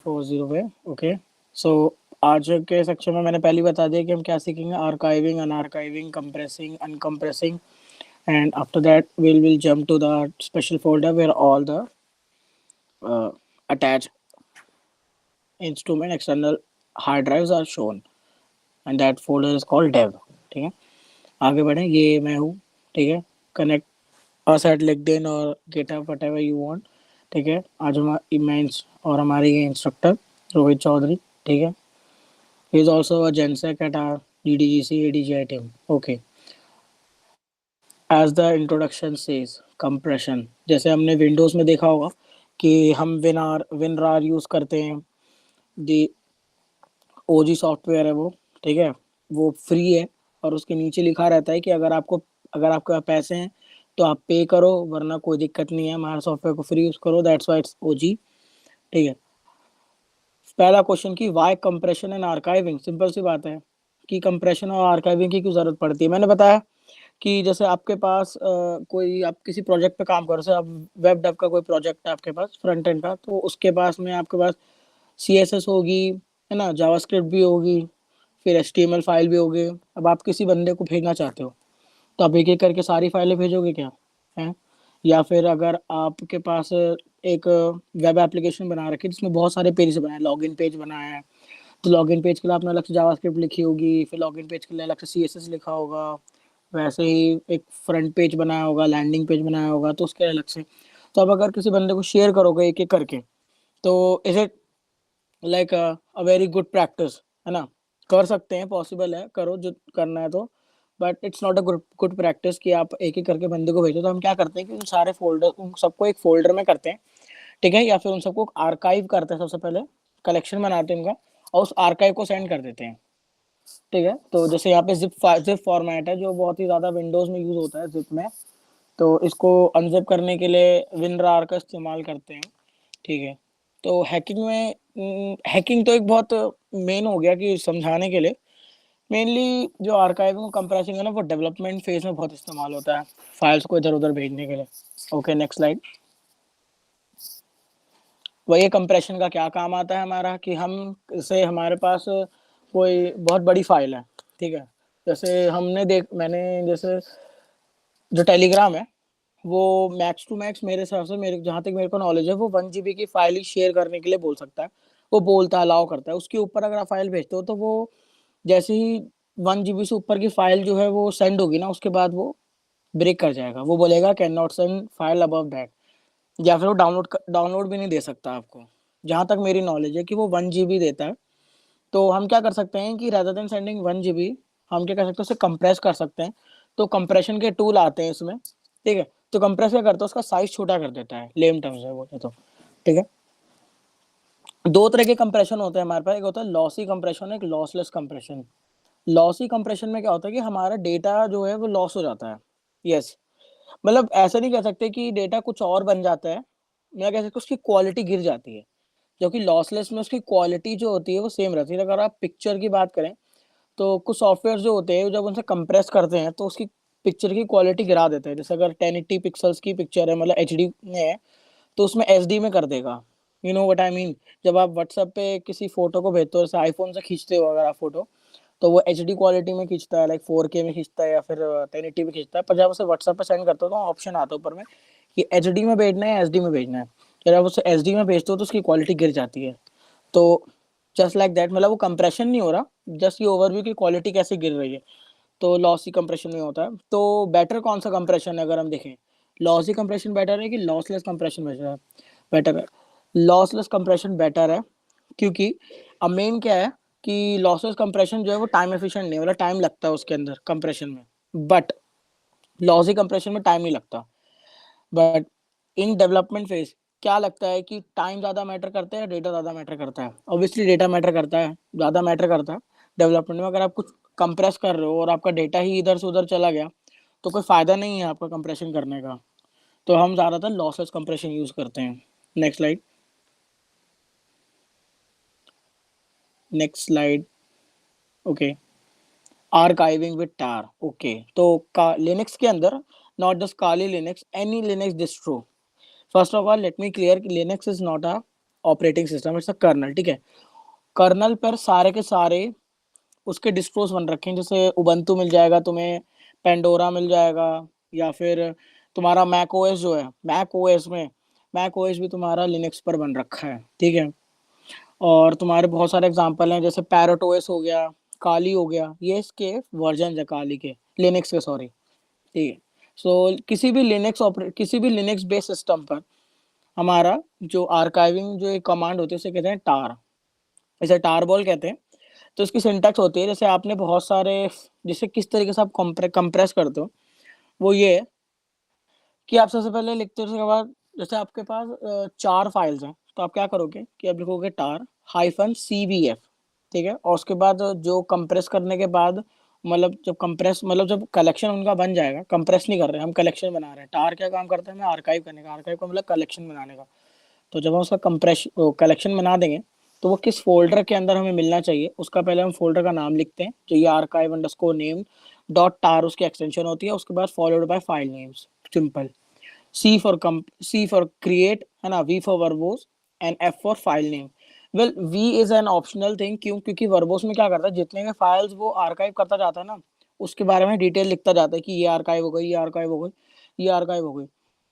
40 पे ओके। सो आज के सेक्शन में मैंने पहले ही बता दिया कि हम क्या सीखेंगे, archiving, unarchiving, compressing, uncompressing, and after that we'll jump to the special folder where all the attached instrument external hard drives are shown, and that folder is called dev। ठीक है, आगे बढ़े। ये मैं हूँ, ठीक है। कनेक्ट अस एट लिंक्डइन और गिटहब व्हाटएवर यू वांट। ठीक है, आज हम इमेंस और हमारे ये इंस्ट्रक्टर रोहित चौधरी, ठीक है। He is also a gensec at our DDGC ADGI team। Okay, as the introduction says compression, जैसे हमने विंडोज़ में देखा होगा कि हम विनरार यूज़ करते हैं। दी ओजी सॉफ्टवेयर है वो, ठीक है। वो फ्री है और उसके नीचे लिखा रहता है कि अगर आपके पास पैसे हैं तो आप पे करो, वरना कोई दिक्कत नहीं है, हमारे सॉफ्टवेयर को फ्री यूज़ करो। दैट्स वाई इट्स ओजी, ठीक है। पहला क्वेश्चन की why compression and archiving, simple सी बात है कि कंप्रेशन और आर्काइविंग की क्यों ज़रूरत पड़ती है। मैंने बताया कि जैसे आपके पास कोई आप किसी प्रोजेक्ट पे काम करो, जैसे आप वेब डेव का कोई प्रोजेक्ट है आपके पास फ्रंट एंड का, तो उसके पास में आपके पास CSS होगी, है ना, जावास्क्रिप्ट भी होगी, फिर HTML फाइल भी होगी। अब आप किसी बंदे को भेजना चाहते हो तो आप एक एक करके सारी फाइलें भेजोगे क्या, है? या फिर अगर आपके पास एक वेब एप्लीकेशन बना रखी है जिसमें बहुत सारे पेज बनाए, लॉगिन पेज बनाया है, तो लॉगिन पेज के लिए आपने अलग से जावास्क्रिप्ट लिखी होगी, फिर लॉगिन पेज के लिए अलग से CSS लिखा होगा, वैसे ही एक फ्रंट पेज बनाया होगा, लैंडिंग पेज बनाया होगा, तो उसके अलग से। तो अब अगर किसी बंदे को शेयर करोगे एक एक करके, तो is it like a very good practice, है ना? कर सकते हैं, पॉसिबल है, करो जो करना है तो। But it's not a good practice कि आप एक एक करके बंदे को भेजो। तो हम क्या करते हैं कि उन सारे फोल्डर, उन सबको एक फोल्डर में करते हैं, ठीक है, या फिर उन सबको आर्काइव करते हैं। सबसे पहले कलेक्शन बनाते हैं उनका और उस आर्काइव को सेंड कर देते हैं, ठीक है। तो जैसे यहाँ पे जिप फॉर्मेट है जो बहुत ही ज़्यादा विंडोज़ में यूज़ होता है, जिप में। तो इसको अनजिप करने के लिए विनरार का इस्तेमाल करते हैं, ठीक है। तो हैकिंग में हैकिंग तो एक बहुत मेन हो गया कि समझाने के लिए। मेनली जो आर्काइविंग और कंप्रेसिंग है ना, वो डेवलपमेंट फेज में बहुत इस्तेमाल होता है, फाइल्स को इधर उधर भेजने के लिए। Okay, next slide. वही कंप्रेशन का क्या काम आता है हमारा कि हम इसे, हमारे पास कोई बहुत बड़ी फाइल है, ठीक है। जैसे मैंने जैसे जो टेलीग्राम है वो मैक्स टू मैक्स मेरे हिसाब से, मेरे जहाँ तक मेरे को नॉलेज है, वो 1 GB की फाइल ही शेयर करने के लिए बोल सकता है। वो बोलता है, अलाउ करता है। उसके ऊपर अगर आप फाइल भेजते हो तो वो जैसे ही 1 GB से ऊपर की फाइल जो है वो सेंड होगी ना, उसके बाद वो ब्रेक कर जाएगा। वो बोलेगा can not send file above that, या फिर वो डाउनलोड भी नहीं दे सकता आपको। जहाँ तक मेरी नॉलेज है कि वो 1 GB देता है। तो हम क्या कर सकते हैं कि रादर देन सेंडिंग 1 GB, हम क्या कर सकते हैं, उसे कंप्रेस कर सकते हैं। तो कंप्रेशन के टूल आते हैं इसमें, ठीक है। तो कंप्रेस क्या करता है, उसका साइज छोटा कर देता है, लेम टर्म्स है बोले तो, ठीक है। दो तरह के कंप्रेशन होते हैं हमारे पास, एक होता है लॉसी कंप्रेशन, एक लॉसलेस कंप्रेशन। लॉसी कंप्रेशन में क्या होता है कि हमारा डेटा जो है वो लॉस हो जाता है। यस, मतलब ऐसा नहीं कह सकते कि डेटा कुछ और बन जाता है, मैं कह सकता हूँ उसकी क्वालिटी गिर जाती है। जो कि लॉसलेस में उसकी क्वालिटी जो होती है वो सेम रहती है। अगर आप पिक्चर की बात करें तो कुछ सॉफ्टवेयर जो होते हैं जब उनसे कंप्रेस करते हैं तो उसकी पिक्चर की क्वालिटी गिरा देते हैं। जैसे अगर 1080 पिक्सल्स की पिक्चर है, मतलब HD में है, तो उसमें SD में कर देगा। You know what I mean. जब आप व्हाट्सएप पे किसी फोटो को भेजते हो, जैसे आईफोन से खींचते हो अगर आप फोटो, तो वो HD क्वालिटी में खींचता है, लाइक 4K में खींचता है या फिर 1080 में खींचता है। पर जब उसे व्हाट्सएप पे सेंड करते हो तो ऑप्शन आता है ऊपर में कि HD में भेजना है, SD में भेजना है। जब आप उसे SD में भेजते हो तो उसकी क्वालिटी गिर जाती है। तो जस्ट लाइक दैट, मतलब वो कंप्रेशन नहीं हो रहा, जस्ट ये ओवरव्यू की क्वालिटी कैसे गिर रही है। तो लॉसी कंप्रेशन में होता है। तो बेटर कौन सा कंप्रेशन है अगर हम देखें, लॉसी कंप्रेशन बेटर है कि लॉसलेस कंप्रेशन बेटर है? लॉसलेस कंप्रेशन बेटर है, क्योंकि अब मेन क्या है कि लॉसलेस कंप्रेशन जो है वो टाइम एफिशिएंट नहीं है, मतलब टाइम लगता है उसके अंदर कंप्रेशन में। बट लॉसी कंप्रेशन में टाइम नहीं लगता। बट इन डेवलपमेंट फेज क्या लगता है कि टाइम ज़्यादा मैटर करता है या डेटा ज़्यादा मैटर करता है? ऑब्वियसली डेटा मैटर करता है, ज़्यादा मैटर करता है डेवलपमेंट में। अगर आप कुछ कंप्रेस कर रहे हो और आपका डेटा ही इधर से उधर चला गया तो कोई फ़ायदा नहीं है आपका कंप्रेशन करने का। तो हम ज़्यादातर लॉसलेस कंप्रेशन यूज़ करते हैं। Next slide, next slide. Okay, archiving with tar. Okay, तो का लिनक्स के अंदर, not just Kali Linux, any Linux distro. First of all let me clear कि Linux is not a operating system, it's a kernel, ठीक है। Colonel पर सारे के सारे उसके डिस्ट्रोज बन रखे हैं, जैसे उबंटू मिल जाएगा तुम्हें, पेंडोरा मिल जाएगा, या फिर तुम्हारा मैक ओएस जो है, मैक ओएस भी तुम्हारा लिनक्स पर बन रखा है, ठीक है। और तुम्हारे बहुत सारे एग्जांपल हैं, जैसे पैरेट ओएस हो गया, काली हो गया, ये इसके वर्जन है काली के, लिनक्स के, सॉरी, ठीक है। सो किसी भी लिनक्स बेस्ड सिस्टम पर हमारा जो आर्काइविंग जो एक कमांड होती है उसे कहते हैं टार, इसे टार बॉल कहते हैं। तो इसकी सिंटैक्स होती है, जैसे आपने बहुत सारे, जिसे किस तरीके से आप कंप्रेस करते हो, वो ये है कि आप सबसे पहले लिखते हो, उसके बाद जैसे आपके पास 4 फाइल्स हैं, तो आप क्या करोगे कि आप लिखोगे टार हाइफन cvf, ठीक है। और उसके बाद जो कंप्रेस करने के बाद, मतलब जब कलेक्शन उनका बन जाएगा, कंप्रेस नहीं कर रहे हम, कलेक्शन बना रहे हैं। टार क्या काम करता है, हमें आर्काइव करने का, आर्काइव का मतलब कलेक्शन बनाने का। तो जब हम उसका कलेक्शन बना देंगे, तो वो किस फोल्डर के अंदर हमें मिलना चाहिए, उसका पहले हम फोल्डर का नाम लिखते हैं, जो ये आर्काइव अंडरस्कोर नेम डॉट टार उसकी एक्सटेंशन होती है। उसके बाद followed by file names, simple. C for create, है ना, V for verbose and F for file name। Well V is an optional thing, क्यों, क्योंकि वर्बोस में क्या करता है, जितने में फाइल्स वो आर्काइव करता जाता है ना, उसके बारे में डिटेल लिखता जाता है कि ये आर्काइव हो गई, ये आर्काइव हो गई, ये आर्काइव हो गई।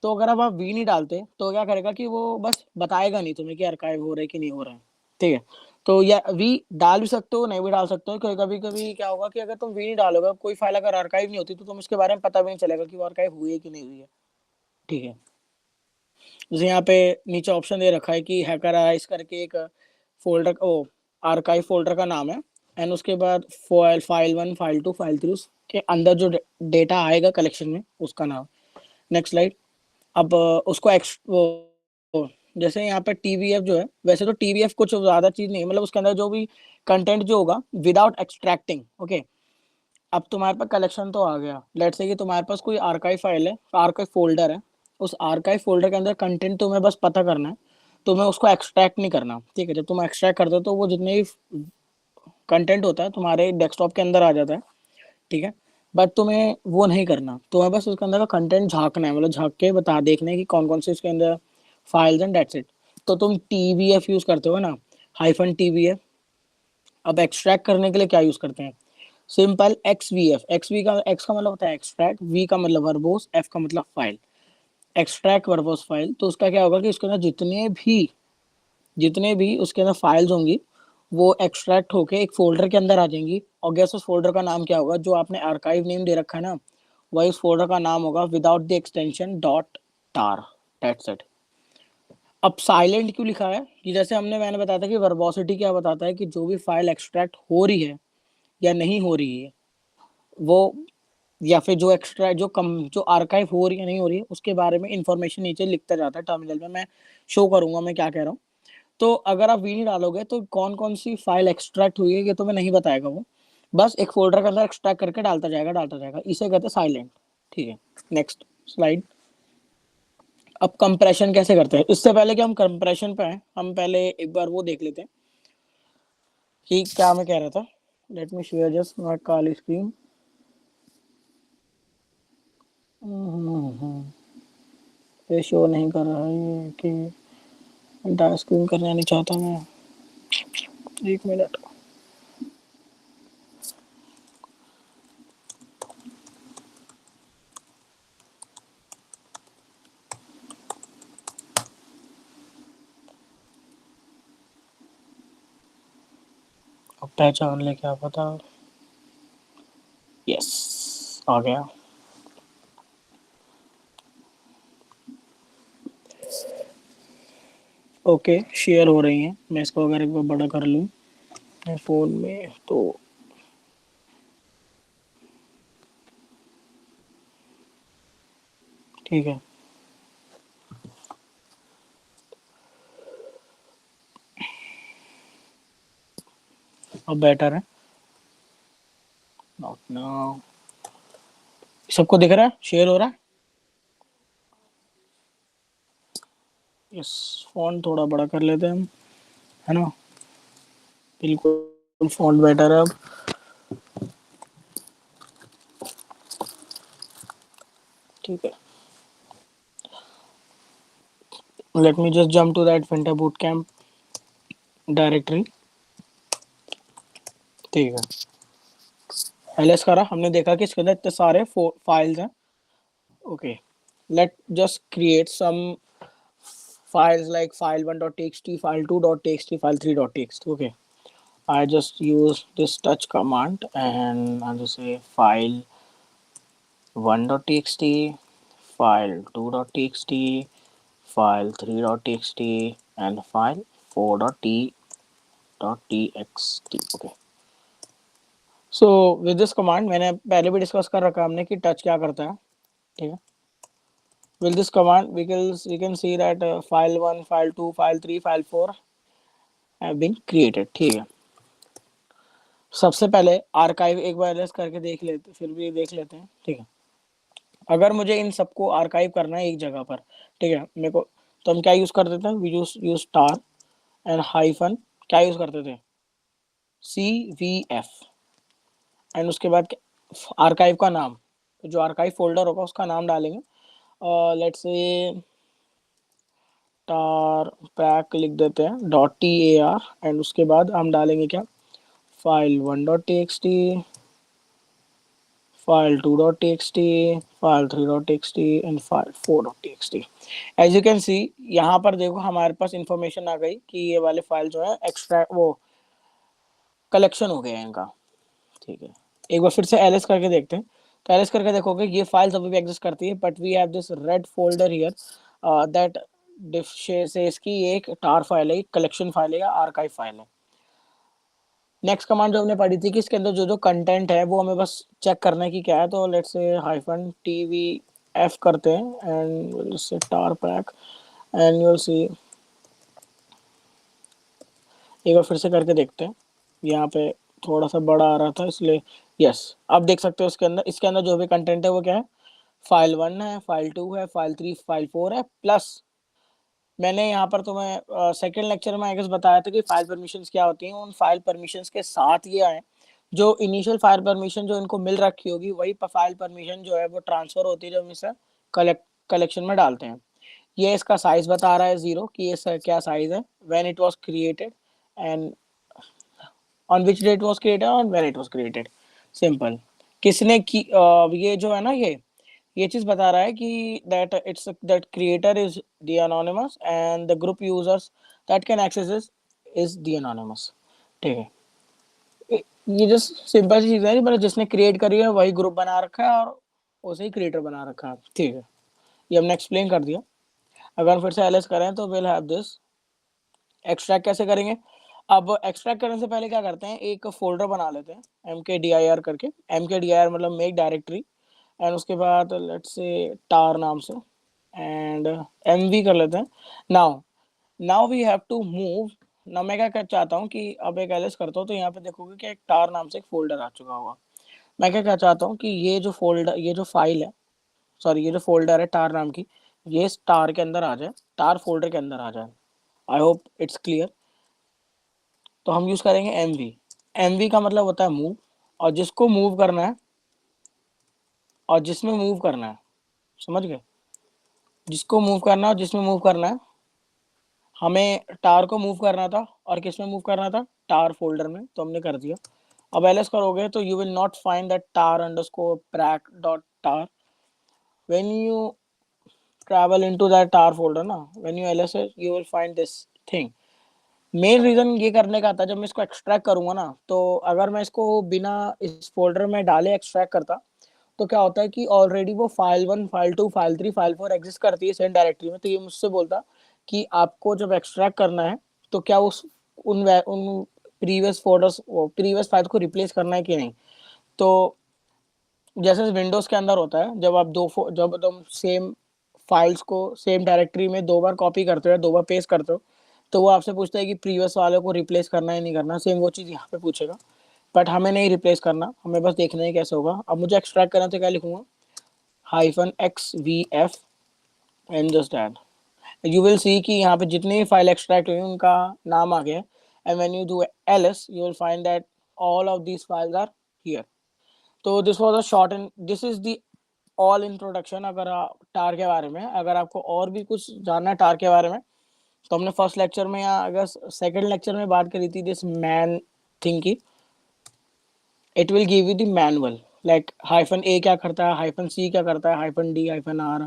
तो अगर अब आप V नहीं डालते तो क्या करेगा कि वो बस बताएगा नहीं तुम्हें कि आर्काइव हो रहा है कि नहीं हो रहा है, ठीक है। तो या V डाल भी सकते हो, नहीं भी डाल सकते हो। कभी कभी क्या होगा कि अगर तुम V नहीं डालोगे, कोई फाइल अगर आर्काइव नहीं होती, तो तुम उसके बारे में पता भी नहीं चलेगा कि वो आर्काइव हुई है कि नहीं हुई है, ठीक है। जैसे यहाँ पे नीचे ऑप्शन दे रखा है कि हैकराइज करके एक फोल्डर, ओ आर्काइव फोल्डर का नाम है, एंड उसके बाद फाइल 1, फाइल 2, फाइल 3 के अंदर जो डेटा आएगा कलेक्शन में, उसका नाम। Next slide. अब उसको जैसे यहाँ पे टीबीएफ जो है, वैसे तो टीबीएफ कुछ ज्यादा चीज नहीं है, मतलब उसके अंदर जो भी कंटेंट जो होगा विदाउट एक्सट्रैक्टिंग, ओके। अब तुम्हारे पास कलेक्शन तो आ गया, लेट्स से कि तुम्हारे पास कोई आर्काइव फाइल है, आर्काइव फोल्डर है, उस आर्काइव फोल्डर के अंदर कंटेंट तुम्हें बस पता करना है, तुम्हें उसको एक्सट्रैक्ट नहीं करना, ठीक है। जब तुम एक्सट्रैक्ट करते हो तो वो जितने भी कंटेंट होता है तुम्हारे डेस्कटॉप के अंदर आ जाता है, ठीक है। बट तुम्हें वो नहीं करना, तुम्हें बस उसके अंदर का कंटेंट झांकना है, मतलब झांक के बता देखना है कि कौन कौन से उसके अंदर फाइल्स एंड डेट्स इट। तो तुम टीवीएफ यूज करते हो ना, हाइफन टीवीएफ। अब एक्सट्रैक्ट करने के लिए क्या यूज करते हैं, सिंपल XVF। एक्स का मतलब होता है एक्सट्रैक्ट, V का मतलब वर्बोस, F का मतलब फाइल, एक्सट्रैक्ट वर्बोस फाइल। तो उसका क्या होगा कि उसके अंदर जितने भी उसके अंदर फाइल्स होंगी, वो एक्सट्रैक्ट होके एक फोल्डर के अंदर आ जाएंगी। और गैस उस फोल्डर का नाम क्या होगा, जो आपने आर्काइव नेम दे रखा है ना, वही उस फोल्डर का नाम होगा without the extension dot tar, that's it. अब साइलेंट क्यों लिखा है, कि जैसे मैंने बताया था कि वर्बोसिटी क्या बताता है, कि जो भी फाइल एक्सट्रैक्ट हो रही है या नहीं हो रही है, वो, या फिर जो एक्स्ट्रा जो आर्काइव हो रही है नहीं हो रही है, उसके बारे में इंफॉर्मेशन नीचे लिखता जाता है टर्मिनल में। मैं शो करूंगा मैं क्या कह रहा हूँ। तो अगर आप वी नहीं डालोगे तो कौन कौन सी फाइल एक्सट्रैक्ट हुई है ये तुम्हें नहीं बताएगा वो, बस एक फोल्डर के अंदर एक्सट्रैक्ट करके डालता जाएगा, इसे कहते हैं साइलेंट, ठीक है। Next slide. अब कंप्रेशन कैसे करते हैं, इससे पहले कि हम कंप्रेशन पे आए, हम पहले एक बार वो देख लेते हैं कि क्या मैं कह रहा था। Let me share just my Kali screen. ये शो नहीं कर रहा है, ये कि इंटायर स्क्रीन करना नहीं चाहता मैं। एक मिनट। अब पहचान ले क्या पता। यस, आ गया। ओके, शेयर हो रही हैं, मैं इसको अगर एक बार बड़ा कर लूँ अपने फ़ोन में तो, ठीक है। अब बेटर है, नॉट नाउ। सबको दिख रहा है, शेयर हो रहा है। यस, फ़ॉन्ट थोड़ा बड़ा कर लेते हैं हम, है ना, बिल्कुल फ़ॉन्ट बेटर है अब, ठीक है। Let me just jump to that winter boot camp. Directory, ठीक है। एलएस करा, हमने देखा कि इसके अंदर इतने सारे फाइल्स हैं। Okay, let just create some files like file1.txt, file2.txt, file3.txt. Okay, I just use this touch command and I'll just say file1.txt, file2.txt, file3.txt, and file4.txt. Okay, so with this command मैंने पहले भी discuss कर रखा हमने कि touch क्या करता है, ठीक है। With this command we can see that file1, file2, file3, file4 have been created, ठीक है। सबसे पहले आर्काइव एक बार एलएस करके देख लेते, फिर भी देख लेते हैं, ठीक है। अगर मुझे इन सबको आर्काइव करना है एक जगह पर, ठीक है, मेरे को, तो हम क्या यूज कर देते हैं, we use star and hyphen, क्या यूज करते थे, CVF, एंड उसके बाद आर्काइव का नाम, जो आर्काइव फोल्डर होगा उसका नाम डालेंगे, लेट्स से टार पैक लिख देते हैं .tar, एंड उसके बाद हम डालेंगे क्या, file1.txt, file2.txt, file3.txt and file4.txt। As you can see, यहाँ पर देखो हमारे पास इंफॉर्मेशन आ गई कि ये वाले फाइल जो है एक्स्ट्रा वो कलेक्शन हो गए हैं इनका, ठीक है। एक बार फिर से एलएस करके देखते हैं, तो एलएस करके देखोगे ये फाइल्स अभी भी एग्जिस्ट करती है, but we have this red folder here that says कि ये एक टार फाइल है, कलेक्शन फाइल है या आर्काइव फाइल है। नेक्स्ट कमांड जो हमने पढ़ी थी कि इसके अंदर जो जो कंटेंट है वो हमें बस चेक करना है कि क्या है, तो लेट्स से हाइफन TVF करते हैं and will say tar pack and you will see, एक बार फिर से करके देखते हैं, यहाँ पे थोड़ा सा बड़ा आ रहा था इसलिए, यस, अब देख सकते हो इसके अंदर जो भी कंटेंट है वो क्या है, file1 है, file2 है, file3, file4 है, प्लस मैंने यहाँ पर तुम्हें सेकेंड लेक्चर में आई गेस बताया था कि फाइल परमिशंस क्या होती हैं। उन फाइल परमिशंस के साथ ये आए, जो इनिशियल फाइल परमिशन जो इनको मिल रखी होगी वही फाइल परमिशन जो है वो ट्रांसफर होती है जब इसे कलेक्शन में डालते हैं। ये इसका साइज बता रहा है 0 कि ये क्या साइज है, when it was created and on which date was created और when it was created, simple. किसने की ये जो है ना, ये चीज बता रहा है कि that creator is the anonymous and the group users that can access is the anonymous, ठीक है। ये जस्ट सिंपल सी चीज है, मतलब जिसने क्रिएट करी है वही ग्रुप बना रखा है और उसे ही क्रिएटर बना रखा है, ठीक है। ये हमने एक्सप्लेन कर दिया। अगर फिर से एलएस करें तो विल हैव दिस। एक्सट्रैक्ट कैसे करेंगे, अब एक्सट्रैक्ट करने से पहले क्या करते हैं, एक फोल्डर बना लेते हैं mkdir करके, mkdir मतलब मेक डायरेक्टरी, एंड उसके बाद लेट्स से टार नाम से एंड mv कर लेते हैं। Now now we have to move. ना मैं क्या चाहता हूँ कि अब एक एलएस करता हूँ तो यहाँ पे देखोगे कि एक टार नाम से एक फोल्डर आ चुका होगा। मैं क्या चाहता हूँ कि ये जो फोल्डर, ये जो फाइल है, सॉरी ये जो फोल्डर है टार नाम की, ये टार के अंदर आ जाए, टार फोल्डर के अंदर आ जाए। I hope it's clear. तो हम यूज करेंगे mv का मतलब होता है मूव, और जिसको मूव करना है और जिसमें मूव करना है, समझ गए, जिसको मूव करना है और जिसमें मूव करना है, हमें टार को मूव करना था और किस में मूव करना था, टार फोल्डर में, तो हमने कर दिया। अब एलएस करोगे तो you will not find that tar underscore prac dot tar when you travel into that tar folder ना, when you ls it you will find this thing। Main reason ये करने का था, जब मैं इसको एक्सट्रैक्ट करूंगा ना, तो अगर मैं इसको बिना इस फोल्डर में डाले एक्सट्रैक्ट करता तो क्या होता है कि ऑलरेडी वो file1, file2, file3, file4 exist करती है सेम डायरेक्टरी में, तो ये मुझसे बोलता कि आपको जब एक्सट्रैक्ट करना है तो क्या उस उन प्रीवियस फोल्डर्स, प्रीवियस फाइल को रिप्लेस करना है कि नहीं। तो जैसे विंडोज के अंदर होता है, जब आप जब तुम सेम फाइल्स को सेम डायरेक्टरी में दो बार कॉपी करते हो, दो बार पेस्ट करते हो, तो वो आपसे पूछता है कि प्रीवियस वाले को रिप्लेस करना है नहीं करना, सेम वो चीज़ यहाँ पे पूछेगा। बट हमें नहीं रिप्लेस करना, हमें बस देखना है कैसे होगा। अब मुझे एक्सट्रैक्ट करना तो क्या लिखूंगा, -xvf and just that. You will see कि यहाँ पे जितनी भी फाइल एक्सट्रैक्ट हुई उनका नाम आ गया, and when you do ls you will find that all of these files are here. तो this was a short and this is the all introduction. अगर टार के बारे में, अगर आपको और भी कुछ जानना है टार के बारे में तो हमने फर्स्ट लेक्चर में या अगर सेकंड लेक्चर में बात करी थी दिस मैन थिंग की, it will give you the manual like hyphen A क्या करता है, हाइफन सी क्या करता है, hyphen D, hyphen R,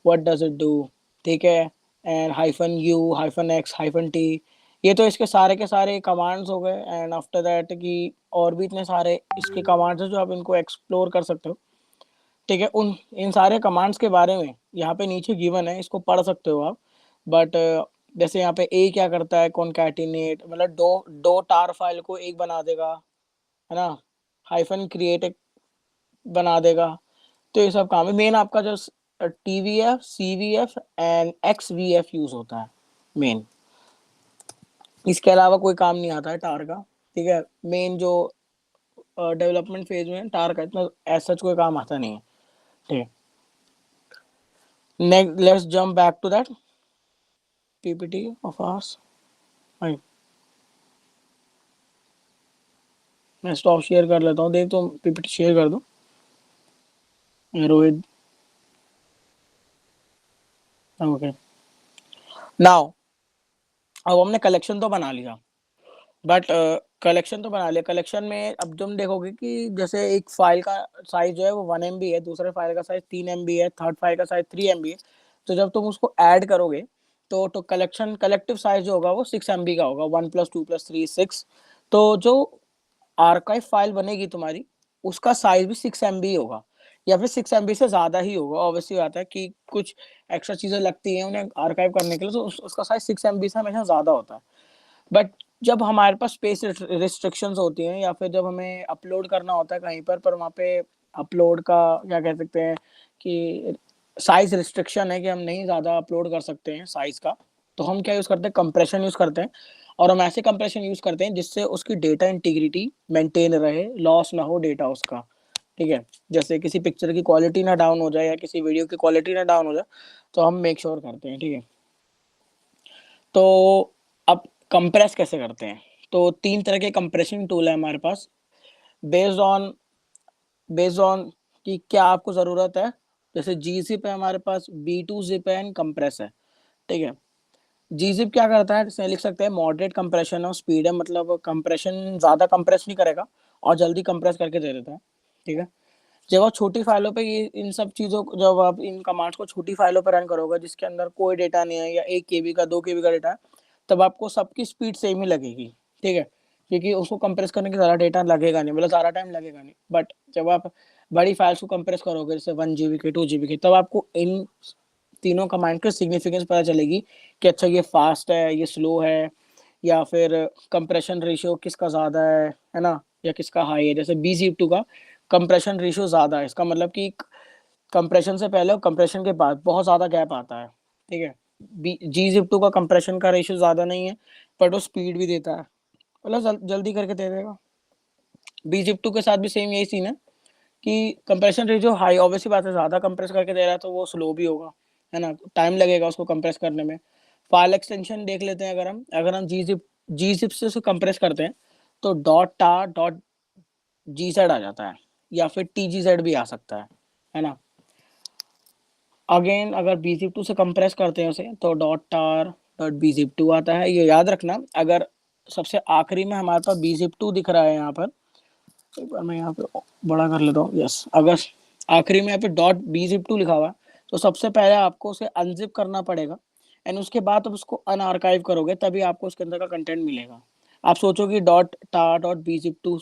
what does it do, ठीक है, and hyphen U, hyphen X, hyphen T, ये तो इसके सारे के सारे कमांड्स हो गए। एंड आफ्टर दैट कि और भी इतने सारे इसके कमांड्स हैं जो आप इनको एक्सप्लोर कर सकते हो, ठीक है। उन इन सारे कमांड्स के बारे में यहाँ पे नीचे गिवन है, इसको पढ़ सकते हो आप। बट जैसे यहाँ पे ए क्या करता है, कॉन्कैटिनेट, मतलब दो टार फाइल को एक बना देगा, है ना, हाइफन क्रिएट एक बना देगा। तो ये सब काम है। मेन आपका जो टीवीएफ, सीवीएफ एंड एक्सवीएफ यूज होता है मेन, इसके अलावा कोई काम नहीं आता है टार का, ठीक है। मेन जो डेवलपमेंट फेज में टार का इतना ऐसा कोई काम आता नहीं है, ठीक है। Next let's jump back to that PPT of ours. मैं स्टॉप शेयर कर लेता हूँ, देख तो पीपीटी शेयर कर दो रोहित। ओके, नाउ अब हमने कलेक्शन तो बना लिया, बट कलेक्शन तो बना लिया। कलेक्शन में अब तुम देखोगे कि जैसे एक फाइल का साइज जो है वो 1 MB है, दूसरे फाइल का साइज 3 MB है, थर्ड फाइल का साइज 3 MB है। तो जब तुम उसको ऐड करोगे तो कलेक्शन कलेक्टिव साइज जो होगा वो 6 MB का होगा, 1+2+3 6। तो जो आर्काइव फाइल बनेगी तुम्हारी उसका साइज भी 6 MB होगा, या फिर 6 MB से ज्यादा ही होगा। ऑब्वियसली बात है कि कुछ एक्स्ट्रा चीजें लगती हैं उन्हें आर्काइव करने के लिए, तो उसका साइज 6 MB से हमेशा ज्यादा होता है। बट जब हमारे पास स्पेस रिस्ट्रिक्शंस होती हैं या फिर जब हमें अपलोड करना होता है कहीं पर वहाँ पे अपलोड का क्या कह सकते हैं कि साइज रिस्ट्रिक्शन है कि हम नहीं ज़्यादा अपलोड कर सकते हैं साइज का, तो हम क्या यूज़ करते हैं, कंप्रेशन यूज़ करते हैं। और हम ऐसे कंप्रेशन यूज़ करते हैं जिससे उसकी डेटा इंटीग्रिटी मेंटेन रहे, लॉस ना हो डेटा उसका, ठीक है। जैसे किसी पिक्चर की क्वालिटी ना डाउन हो जाए या किसी वीडियो की क्वालिटी ना डाउन हो जाए, तो हम मेक श्योर करते हैं, ठीक है। तो अब कंप्रेस कैसे करते हैं, तो 3 तरह के कंप्रेशन टूल है हमारे पास, बेस्ड ऑन कि क्या आपको ज़रूरत है। जैसे जी जिप है हमारे पास, B2 जिप है एंड कंप्रेस है, ठीक है। जी जिप क्या करता है, इसमें लिख सकते हैं मॉडरेट कंप्रेशन और स्पीड है, मतलब कंप्रेशन ज़्यादा कंप्रेस नहीं करेगा और जल्दी कंप्रेस करके दे देता है, ठीक है। जब आप छोटी फाइलों पे ये इन सब चीज़ों को, जब आप इन कमांड्स को छोटी फाइलों पर रन करोगे जिसके अंदर कोई डेटा नहीं है या 1 KB का 2 KB का डेटा है, तब आपको सबकी स्पीड सेम ही लगेगी, ठीक है, क्योंकि उसको कंप्रेस करने की ज़्यादा डेटा लगेगा नहीं, मतलब ज़्यादा टाइम लगेगा नहीं। बट जब आप बड़ी फाइल्स को कंप्रेस करोगे जैसे 1 GB के 2 GB के, तब आपको इन तीनों कमांड की सिग्निफिकेंस पता चलेगी कि अच्छा ये फास्ट है, ये स्लो है, या फिर कंप्रेशन रेशियो किसका ज़्यादा है ना, या किसका हाई है। जैसे B-Zip2 का कंप्रेशन रेशियो ज़्यादा है, इसका मतलब कि कंप्रेशन से पहले और कंप्रेशन के बाद बहुत ज़्यादा गैप आता है, ठीक है। G-Zip2 का कंप्रेशन का रेशियो ज़्यादा नहीं है, बट वो स्पीड भी देता है, मतलब जल्दी करके दे देगा। B-Zip2 के साथ भी सेम यही सीन है कि कंप्रेशन रेशियो हाई, ऑब्वियसली बात है, ज़्यादा कंप्रेस करके दे रहा है तो वो स्लो भी होगा, है ना, टाइम लगेगा उसको कंप्रेस करने में। फाइल एक्सटेंशन देख लेते हैं, अगर हम जी जिप से उसे कंप्रेस करते हैं तो डॉट tar डॉट gz आ जाता है, या फिर tgz भी आ सकता है ना। अगेन अगर bzip2 से कंप्रेस करते हैं उसे तो डॉट tar डॉट bzip2 आता है, ये याद रखना। अगर सबसे आखिरी में हमारे पास bzip2 दिख रहा है यहाँ पर, एक बार मैं यहाँ पे बड़ा कर लेता हूँ, यस, अगर आखिरी में यहाँ पे डॉट bzip2 लिखा हुआ है तो सबसे पहले आपको उसे अनजिप करना पड़ेगा, एंड उसके बाद आप उसको अनआर्काइव करोगे तभी आपको उसके अंदर का कंटेंट मिलेगा। आप सोचोगे डॉट tar डॉट bzip2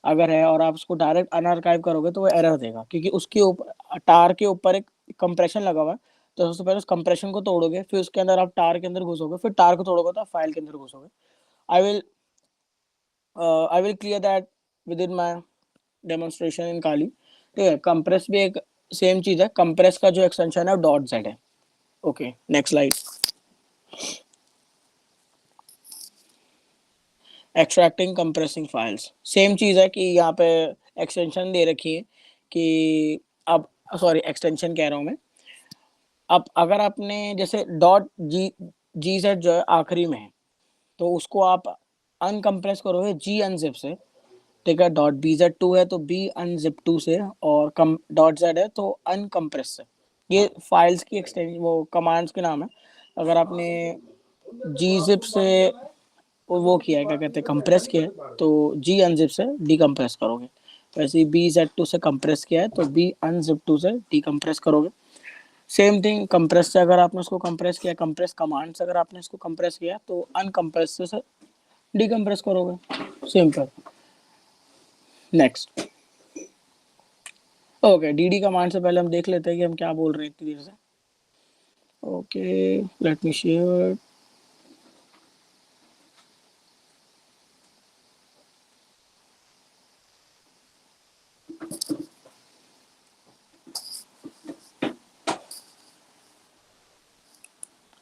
अगर है और आप उसको डायरेक्ट अनआर्काइव करोगे तो वो एरर देगा, क्योंकि उसके ऊपर टार के ऊपर एक कंप्रेशन लगा हुआ है। तो सबसे पहले उस कंप्रेशन को तोड़ोगे, फिर उसके अंदर आप टार के अंदर घुसोगे, फिर टार को तोड़ोगे तो आप फाइल के अंदर घुसोगे। I will I will clear that with in my demonstration in Kali, ठीक है। कंप्रेस भी एक सेम चीज है, कंप्रेस का जो एक्सटेंशन है वो डॉट जेड है। Okay, next slide. Extracting compressing files, same चीज है कि यहाँ पे एक्सटेंशन दे रखी है कि अब, सॉरी एक्सटेंशन कह रहा हूँ मैं। अब अगर आपने जैसे डॉट जी जेड जो है आखिरी में है, तो उसको आप अनकम्प्रेस करोगे जी अनजिप से, ठीक है। डॉट bz2 है तो b अनजिप 2 से, और कम डॉट z है तो अनकम्प्रेस से। ये फाइल्स की एक्सटेंशन वो कमांड्स के नाम है। अगर आपने जी जिप से वो किया है, क्या कहते हैं, कंप्रेस किया है, तो जी अनजिप से डीकम्प्रेस करोगे। वैसे ही बी जेड टू से कंप्रेस किया है तो बी अनजिप टू से डीकम्प्रेस करोगे। सेम थिंग कंप्रेस से अगर आपने उसको कंप्रेस किया, कंप्रेस कमांड से अगर आपने इसको कंप्रेस किया तो अनकंप्रेस से डीकम्प्रेस करोगे। Simple. Next. Okay, DD command से पहले हम देख लेते हैं कि हम क्या बोल रहे हैं इतनी देर से। Okay, let me share.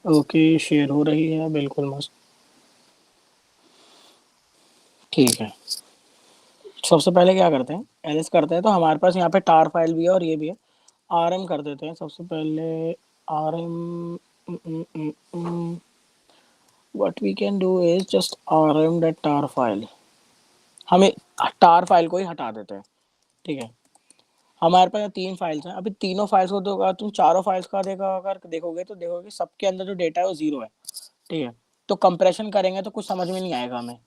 Okay, share हो रही है, बिल्कुल मस्त। ठीक है, सबसे पहले क्या करते हैं, एलएस करते हैं। तो हमारे पास यहाँ पे टार फाइल भी है और ये भी है। आरएम कर देते हैं सबसे पहले। RM, what we can do is just RM that tar file. हमें टार फाइल को ही हटा देते हैं। ठीक है, हमारे पास 3 फाइल्स हैं। अभी तीनों फाइल्स को तो अगर तुम चारों फाइल्स का अगर देखोगे तो देखोगे सबके अंदर जो डेटा है वो 0 है। ठीक है, तो कंप्रेशन करेंगे तो कुछ समझ में नहीं आएगा हमें।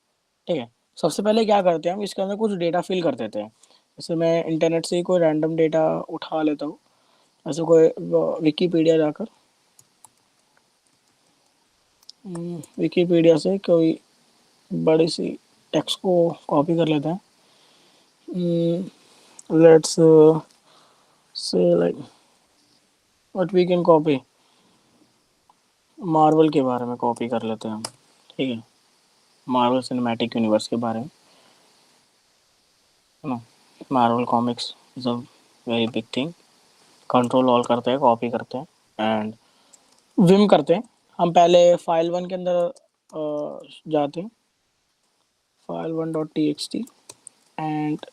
ठीक है, सबसे पहले क्या करते हैं, हम इसके अंदर कुछ डेटा फिल कर देते हैं। जैसे मैं इंटरनेट से ही कोई रैंडम डेटा उठा लेता हूँ, ऐसे कोई विकीपीडिया जाकर, विकीपीडिया से कोई बड़ी सी टेक्स्ट को कॉपी कर लेते हैं। Let's say like what we can copy, Marvel के बारे में कॉपी कर लेते हैं हम। ठीक है, मार्वल सिनेमैटिक यूनिवर्स के बारे में, है ना। Marvel comics is a very big thing. Control all करते हैं, कॉपी करते हैं एंड विम करते हैं। हम पहले फाइल 1 के अंदर जाते हैं, फाइल 1.txt एंड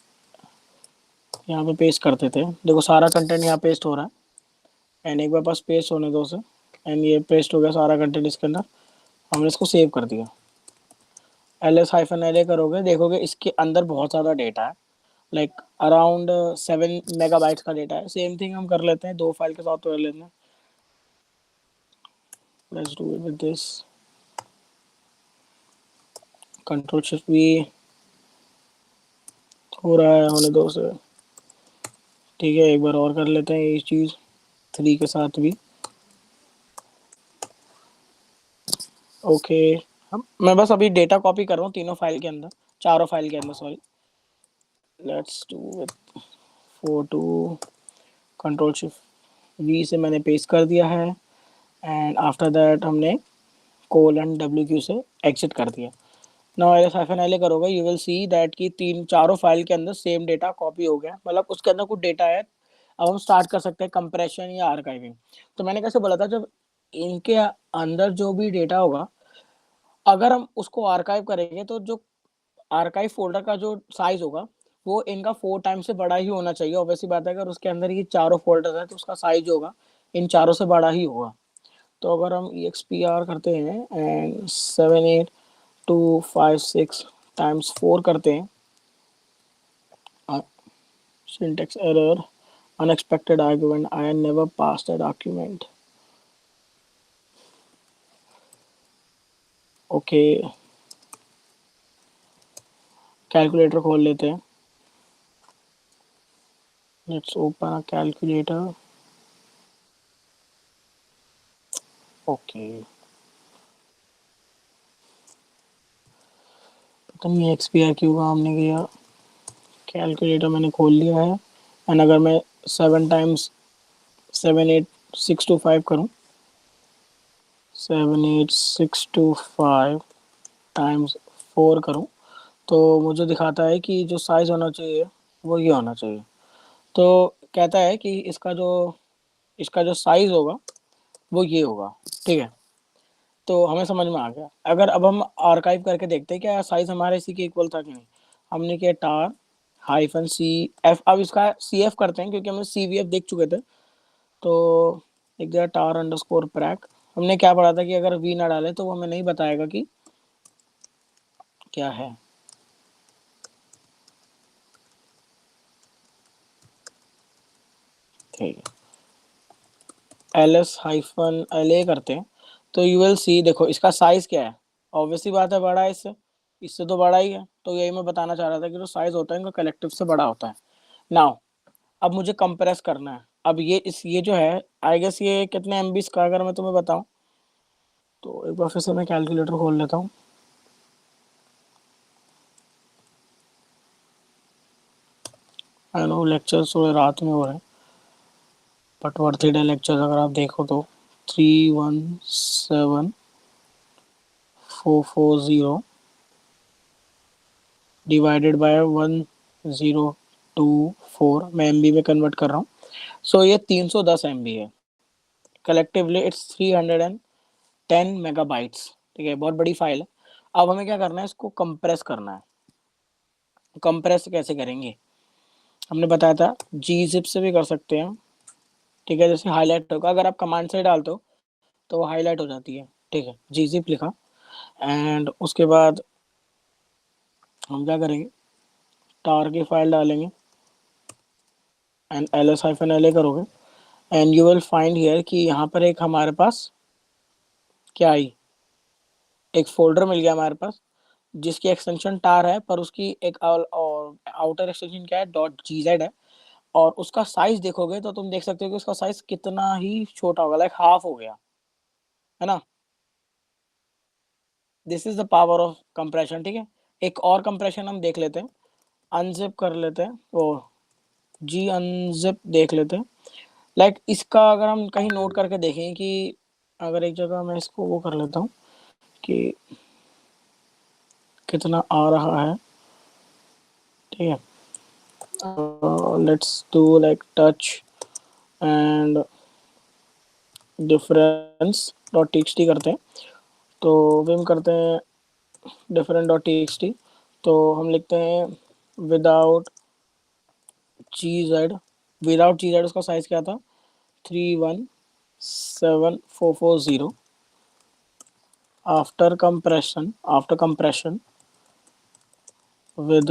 यहाँ पे पेस्ट कर देते हैं। देखो सारा कंटेंट यहाँ पेस्ट हो रहा है एंड एक बार पास पेस्ट होने दो उसे। एंड ये पेस्ट हो गया सारा कंटेंट इसके अंदर। हमने इसको सेव कर दिया। ls-la करोगे, देखोगे इसके अंदर बहुत ज़्यादा डेटा है, लाइक अराउंड 7 मेगाबाइट्स का डेटा है। सेम थिंग हम कर लेते हैं, 2 फाइल के साथ कर लेते हैं। Let's do it with this, control shift we. हो रहा है, होने दो उसे। ठीक है, एक बार और कर लेते हैं ये चीज़ 3 के साथ भी। ओके, हम मैं बस अभी डेटा कॉपी कर रहा हूँ तीनों फाइल के अंदर, चारों फाइल के अंदर, sorry. Let's do it 4 control shift we से मैंने पेस्ट कर दिया है एंड आफ्टर दैट हमने :w से एग्जिट कर दिया। नाउ ls-la करोगे, यू विल सी दैट कि तीन चारों फाइल के अंदर सेम डेटा कॉपी हो गया, मतलब उसके अंदर कुछ डेटा है। अब हम स्टार्ट कर सकते हैं कंप्रेशन या आर्काइविंग। तो मैंने कैसे बोला था, जब इनके अंदर जो भी डेटा होगा, अगर हम उसको आर्काइव करेंगे तो जो आर्काइव फ़ोल्डर का जो साइज़ होगा, वो इनका 4 टाइम से बड़ा ही होना चाहिए। ऑब्वियस सी बात है, अगर उसके अंदर ये चारों फ़ोल्डर हैं, तो उसका साइज़ जो होगा, इन चारों से बड़ा ही होगा। तो अगर हम expr करते हैं एंड 78256 टाइम्स 4 करते हैं, syntax error, unexpected argument, I never passed that argument. Okay, calculator खोल लेते हैं। Let's open a calculator. Okay, पता नहीं एक्सपीआर क्यों काम नहीं किया। कैलकुलेटर मैंने खोल लिया है एंड अगर मैं 7 टाइम्स 78625 करूँ, 78625 टाइम्स 4 करूँ, तो मुझे दिखाता है कि जो साइज़ होना चाहिए वो ये होना चाहिए। तो कहता है कि इसका जो साइज़ होगा वो ये होगा। ठीक है, तो हमें समझ में आ गया। अगर अब हम आर्काइव करके देखते हैं क्या साइज़ हमारे इसी के इक्वल था कि नहीं। हमने किया टार हाइफन सी एफ, अब इसका सी एफ करते हैं क्योंकि हमने सी वी एफ देख चुके थे। तो एक जगह टार अंडरस्कोर प्रैक, हमने क्या पढ़ा था कि अगर वी ना डाले तो वो हमें नहीं बताएगा कि क्या है। ठीक है, L S hyphen L A करते हैं। तो यू विल सी, देखो इसका साइज क्या है, ऑब्वियसली बात है बड़ा है इससे, इससे तो बड़ा ही है। तो यही मैं बताना चाह रहा था कि जो साइज होता है इनका कलेक्टिव से बड़ा होता है। नाउ अब मुझे कंप्रेस करना है। अब ये जो है, आई गेस ये कितने एमबी का, अगर मैं तुम्हें बताऊं तो एक बार फिर से मैं कैलकुलेटर खोल लेता हूँ। आई नो लेक्चर्स थोड़े रात में हो रहे हैं, बट वर्थ इट है लेक्चर्स। अगर आप देखो तो 317440 डिवाइडेड बाय 1024, मैं एमबी में कन्वर्ट कर रहा हूँ। सो ये 310 एमबी है। Collectively it's 310 megabytes. ठीक है, बहुत बड़ी फाइल है। अब हमें क्या करना है, इसको कंप्रेस करना है। कंप्रेस कैसे करेंगे, हमने बताया था जी जिप से भी कर सकते हैं। ठीक है, जैसे हाईलाइट होगा, अगर आप कमांड से डालते हो तो वो हाईलाइट हो जाती है। ठीक है, जी जिप लिखा, एंड उसके बाद हम क्या करेंगे, टार की फाइल डालेंगे एंड ls-la करोगे, and you will find here कि यहाँ पर एक हमारे पास क्या आई, एक फोल्डर मिल गया हमारे पास जिसकी एक्सटेंशन टार है, पर उसकी एक आउटर एक्सटेंशन क्या है, डॉट gz है। और उसका साइज देखोगे तो तुम देख सकते हो कि उसका साइज कितना ही छोटा होगा, लाइक हाफ हो गया है ना। This is the power of compression. ठीक है, एक और कंप्रेशन हम देख लेते हैं, अनजिप कर लेते हैं, वो जी अनजिप देख लेते हैं। लाइक इसका अगर हम कहीं नोट करके देखें कि अगर एक जगह मैं इसको वो कर लेता हूँ कि कितना आ रहा है। ठीक है, let's do like touch and difference dot TXT करते हैं। तो विम करते हैं डिफरेंट डॉट टीएक्सटी, तो हम लिखते हैं विदाउट जी जेड उसका साइज क्या था, 317,440। After compression with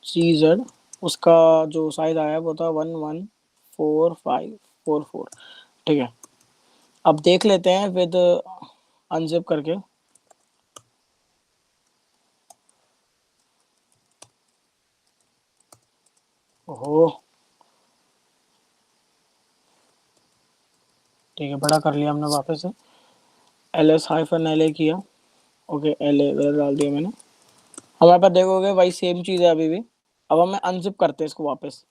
G Z, उसका जो साइज आया वो था 114544। ठीक है, अब देख लेते हैं विद अनजिप करके। ओहो, ठीक है, बड़ा कर लिया हमने वापस से, ls-la किया। ओके, la डाल दिया मैंने। हमारे पास देखोगे भाई सेम चीज़ है अभी भी। अब हमें अनजिप करते हैं इसको वापस।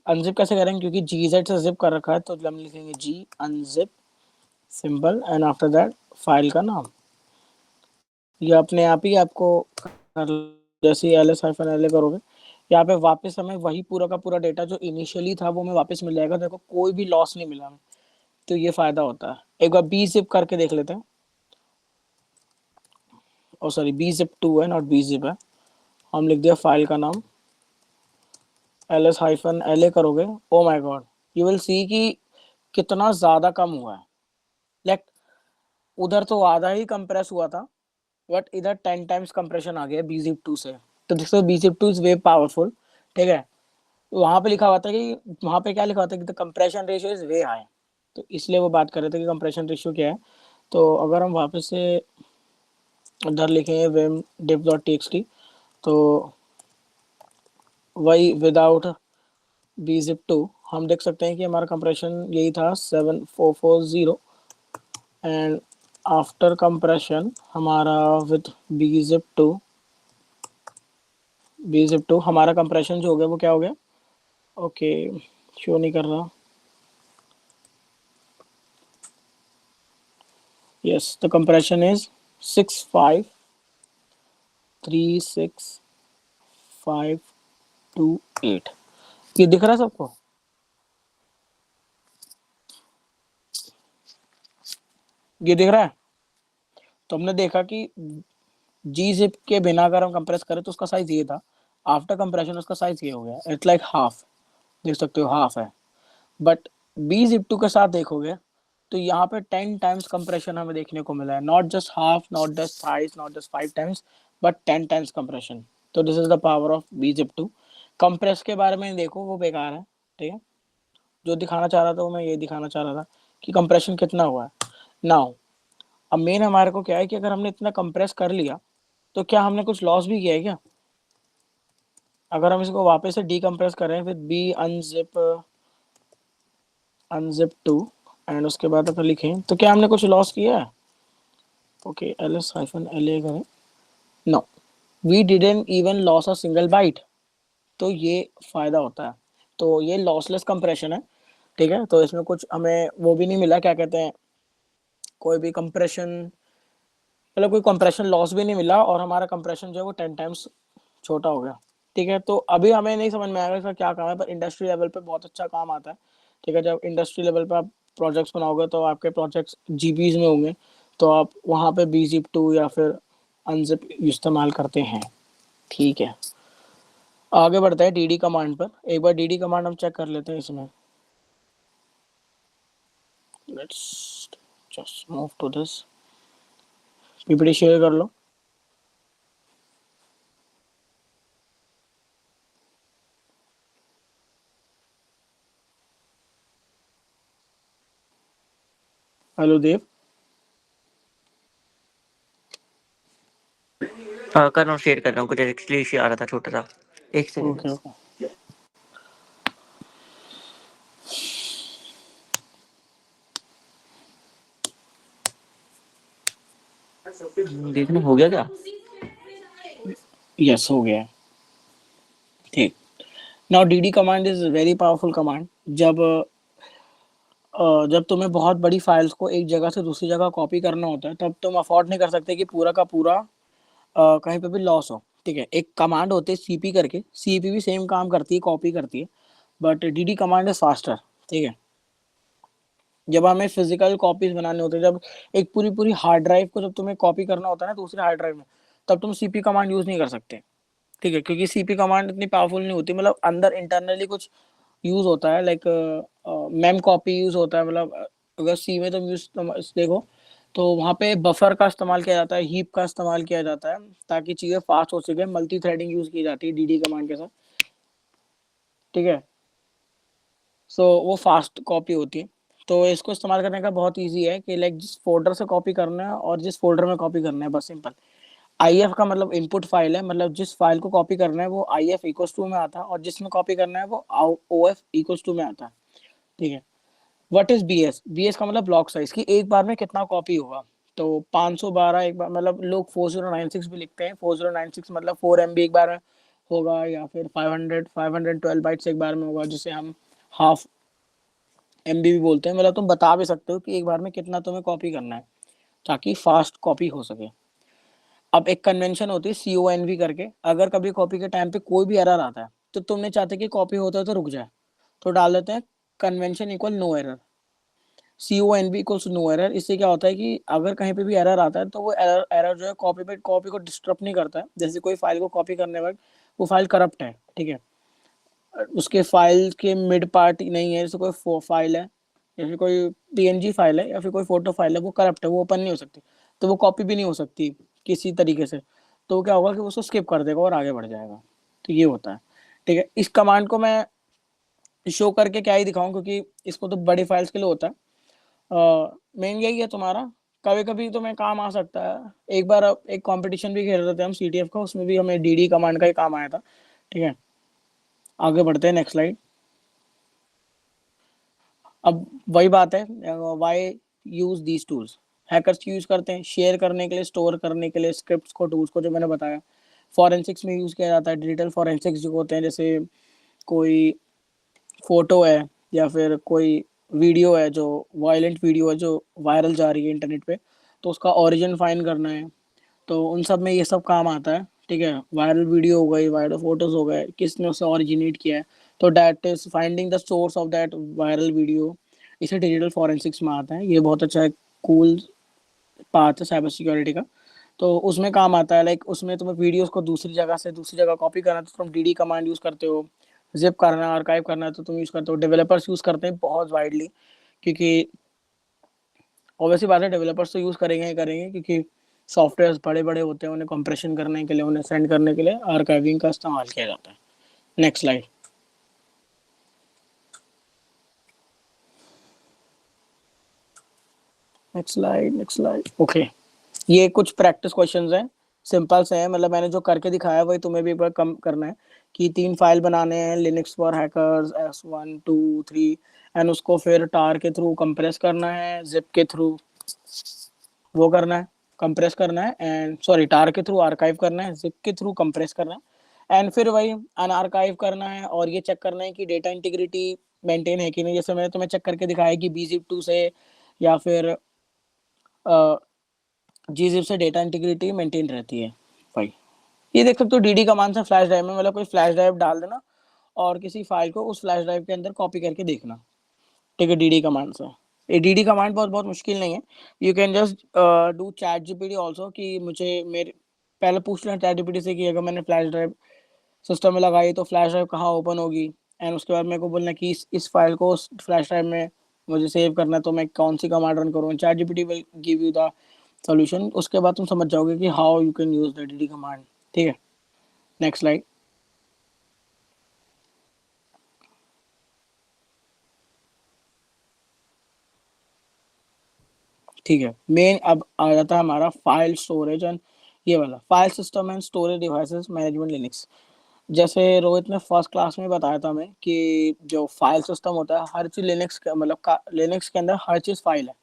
अनजिप कैसे करेंगे, क्योंकि gz से जिप कर रखा है, तो हम लिखेंगे gunzip symbol and after that file का नाम। ये अपने आप ही आपको कर, जैसे ls-la करोगे, यहाँ पे वापस हमें वही पूरा का पूरा डेटा जो इनिशियली था वो हमें वापस मिल जाएगा। देखो कोई भी लॉस नहीं मिला हमें, तो ये फायदा होता है। एक बार बी जिप करके देख लेते हैं। और सॉरी, बी जिप 2 है, नॉट बी जिप है। हम लिख दिया फाइल का नाम, ls-la करोगे, oh my God, you will see कि कितना ज़्यादा कम हुआ है। लाइक उधर तो आधा ही कंप्रेस हुआ था, बट इधर 10 टाइम्स कंप्रेशन आ गया बीजिप 2 से। तो दिस बीजिप 2 इज वे पावरफुल। ठीक है, वहाँ पे लिखा हुआ था कि, वहाँ पे क्या लिखा हुआ था कि the compression ratio is way high, तो इसलिए वो बात कर रहे थे कि कंप्रेशन रेशियो क्या है। तो अगर हम वापस से उधर लिखेंगे विम डिप डॉट टीएक्सटी, तो वही विदाउट बीजिप 2 हम देख सकते हैं कि हमारा कंप्रेशन यही था 7440, एंड आफ्टर कंप्रेशन हमारा विद बीजिप 2 हमारा कंप्रेशन जो हो गया वो क्या हो गया। ओके, शो नहीं कर रहा। Yes, the compression is 6536528। ये दिख रहा है सबको, ये दिख रहा है। तो हमने देखा कि जी जिप के बिना अगर हम कंप्रेस करें तो उसका साइज ये था, आफ्टर कंप्रेशन उसका साइज ये हो गया, इट्स लाइक हाफ। देख सकते हो हाफ है। बट बी जिप 2 के साथ देखोगे तो यहाँ पे 10 टाइम्स कंप्रेशन हमें देखने को मिला है, not just half, not just thrice, not just 5 times, but 10 times compression. तो this is the power of bzip 2। Compress के बारे में देखो वो बेकार है। ठीक है, जो दिखाना चाह रहा था वो मैं ये दिखाना चाह रहा था कि कंप्रेशन कितना हुआ है। नाउ अब मेन हमारे को क्या है कि अगर हमने इतना कंप्रेस कर लिया तो क्या हमने कुछ लॉस भी किया है क्या? अगर हम इसको वापस से डीकंप्रेस करें फिर बी अनजिप टू एंड उसके बाद अगर लिखें तो क्या हमने कुछ लॉस किया है? ओके ls हाइफन la करें, no we didn't even loss a single byte. तो ये फायदा होता है, तो ये लॉसलेस कंप्रेशन है, ठीक है। तो इसमें कुछ हमें वो भी नहीं मिला, क्या कहते हैं, कोई भी कंप्रेशन, मतलब कोई कंप्रेशन लॉस भी नहीं मिला, और हमारा कंप्रेशन जो है वो 10 टाइम्स छोटा हो गया, ठीक है। तो अभी हमें नहीं समझ में आएगा इसका क्या काम है, पर इंडस्ट्री लेवल पे बहुत अच्छा काम आता है, ठीक है। जब इंडस्ट्री लेवल पे आप प्रोजेक्ट्स बनाओगे तो आपके प्रोजेक्ट्स जीबीज में होंगे, तो आप वहाँ पे बीजिप टू या फिर अनजिप इस्तेमाल करते हैं, ठीक है। आगे बढ़ते हैं डीडी कमांड पर। एक बार डीडी कमांड हम चेक कर लेते हैं इसमें। Let's just move to this, PPT share कर लो। हेलो देव। कर रहा हूँ, शेयर कर रहा हूँ, कुछ एक्चुअली इश्यू आ रहा था छोटा सा, एक सेकंड। ओके ओके देखने हो गया क्या? यस हो गया है, ठीक। Now DD command is very powerful command. जब तुम्हें बहुत बड़ी फाइल्स को एक जगह से दूसरी जगह कॉपी करना होता है तब तुम अफोर्ड नहीं कर सकते कि पूरा का पूरा कहीं पे भी लॉस हो, ठीक है। एक कमांड होती है सीपी करके, सीपी भी सेम काम करती है, कॉपी करती है, but DD command is faster, ठीक है। जब हमें फिजिकल कॉपीज बनाने होते हैं, जब एक पूरी पूरी हार्ड ड्राइव को जब तुम्हें कॉपी करना होता है ना दूसरे हार्ड ड्राइव में, तब तुम सीपी कमांड यूज नहीं कर सकते, ठीक है, क्योंकि सीपी कमांड इतनी पावरफुल नहीं होती। मतलब अंदर इंटरनली कुछ यूज होता है, लाइक मेम कॉपी यूज होता है, मतलब अगर सी में तुम यूज देखो तो वहाँ पे बफर का इस्तेमाल किया जाता है, हीप का इस्तेमाल किया जाता है, ताकि चीजें फास्ट हो सके। मल्टी थ्रेडिंग यूज की जाती है डीडी कमांड के साथ, ठीक है। सो वो फास्ट कॉपी होती है। तो इसको इस्तेमाल करने का बहुत ईजी है कि लाइक जिस फोल्डर से कॉपी करना है और जिस फोल्डर में कॉपी करना है, बस सिंपल। IF का मतलब इनपुट फाइल है, मतलब जिस फाइल को कॉपी करना है वो IF इक्वल्स टू में आता है, और जिसमें कॉपी करना है वो OF इक्वल्स टू में आता है, ठीक है। What is BS? BS का मतलब ब्लॉक साइज, की एक बार में कितना कॉपी होगा। तो 512 एक बार, मतलब लोग 4096 भी लिखते हैं, 4096 मतलब 4 MB एक बार में होगा, या फिर 512 बाइट्स एक बार में होगा, जिसे हम हाफ MB भी बोलते हैं। मतलब तुम बता भी सकते हो कि एक बार में कितना तुम्हें कॉपी करना है, ताकि फास्ट कॉपी हो सके। अब एक कन्वेंशन होती है CONV करके, अगर कभी कॉपी के टाइम पे कोई भी एरर आता है तो तुम नहीं चाहते कि कॉपी होता है तो रुक जाए, तो डाल देते हैं convention equal no error, CONV equals no error. इससे क्या होता है कि अगर कहीं पे भी एरर आता है तो वो एरर जो है कॉपी को डिस्टर्ब नहीं करता है। जैसे कोई फाइल को कॉपी करने वक्त वो फाइल करप्ट है, ठीक है, उसके फाइल के मिड पार्ट नहीं है, जैसे कोई फाइल है या फिर कोई PNG फाइल है या फिर कोई फोटो फाइल है, वो करप्ट है, वो ओपन नहीं हो सकती, तो वो कॉपी भी नहीं हो सकती किसी तरीके से। तो क्या होगा कि उसको स्किप कर देगा और आगे बढ़ जाएगा। तो ये होता है, ठीक है। इस कमांड को मैं शो करके क्या ही दिखाऊं, क्योंकि इसको तो बड़ी फाइल्स के लिए होता है। मेन यही है तुम्हारा, कभी कभी तुम्हें काम आ सकता है। एक बार एक कंपटीशन भी खेल रहे थे हम CTF का, उसमें भी हमें डीडी कमांड का ही काम आया था, ठीक है। आगे बढ़ते हैं, नेक्स्ट स्लाइड। अब वही बात है, why use these tools. Hackers use करते हैं शेयर करने के लिए, स्टोर करने के लिए स्क्रिप्ट्स को, टूल्स को, जो मैंने बताया। फॉरेंसिक्स में यूज किया जाता है, डिजिटल फॉरेंसिक्स जो होते हैं, जैसे कोई फोटो है या फिर कोई वीडियो है, जो वायलेंट वीडियो है जो वायरल जा रही है इंटरनेट पे, तो उसका ओरिजिन फाइंड करना है, तो उन सब में ये सब काम आता है, ठीक है। वायरल वीडियो हो गई, वायरल फोटोज हो गए, किसने उसे ओरिजिनेट किया है, तो that is finding the source of that viral video. इसे डिजिटल फॉरेंसिक्स में आता है। ये बहुत अच्छा है, कूल पार्ट है साइबर सिक्योरिटी का। तो उसमें काम आता है, लाइक उसमें तुम्हें वीडियोस को दूसरी जगह से दूसरी जगह कॉपी करना है तो तुम डीडी कमांड यूज करते हो। जिप करना है, आर्काइव करना है तो तुम यूज करते हो। डेवलपर्स यूज करते हैं बहुत वाइडली, क्योंकि ऑब्वियसली बात है डेवलपर्स तो यूज करेंगे ही करेंगे, क्योंकि सॉफ्टवेयर बड़े बड़े होते हैं, उन्हें कंप्रेशन करने के लिए, उन्हें सेंड करने के लिए आर्काइविंग का इस्तेमाल किया जाता है। Next slide. Next slide. Okay, ये कुछ प्रैक्टिस क्वेश्चंस हैं, सिंपल से हैं, मतलब मैंने जो करके दिखाया वही तुम्हें भी एक बार कम करना है कि 3 फाइल बनाने हैं Linux for hackers S1 2 3 and उसको फिर टार के थ्रू कंप्रेस करना है, जिप के थ्रू वो करना है, कंप्रेस करना है, एंड सॉरी टार के थ्रू आर्काइव करना है, जिप के थ्रू कंप्रेस करना है, एंड फिर वही अनआर्काइव करना है और ये चेक करना है कि डेटा इंटीग्रिटी मेंटेन है कि नहीं। जैसे मैंने तुम्हें चेक करके दिखाया कि bzip2 से या फिर gzip से डेटा इंटीग्रिटी मेंटेन रहती है। भाई ये देख सकते हो dd कमांड से फ्लैश ड्राइव में, मतलब कोई फ्लैश ड्राइव डाल देना और किसी फाइल को उस फ्लैश ड्राइव के अंदर कॉपी करके देखना, ठीक है, dd कमांड से। ये dd कमांड बहुत बहुत मुश्किल नहीं है, you can just do chat GPT also कि मुझे मेरे पहले पूछ लेना चैट जीपीटी से कि अगर मैंने फ्लैश ड्राइव सिस्टम में लगाई तो फ्लैश ड्राइव कहाँ ओपन होगी, एंड उसके बाद मेरे को बोलना कि इस फाइल को उस फ्लैश ड्राइव में मुझे सेव करना है, तो मैं कौन सी कमांड रन करूँ, chat GPT will give you the solution. उसके बाद तुम समझ जाओगे कि how you can use the dd command, ठीक है। Next slide. ठीक है, मेन अब आ जाता है हमारा फाइल स्टोरेज एंड ये वाला file system and storage devices management Linux. जैसे रोहित ने फर्स्ट क्लास में बताया था हमें कि जो फाइल सिस्टम होता है हर चीज लिनक्स का मतलब लिनक्स के अंदर हर चीज फाइल है,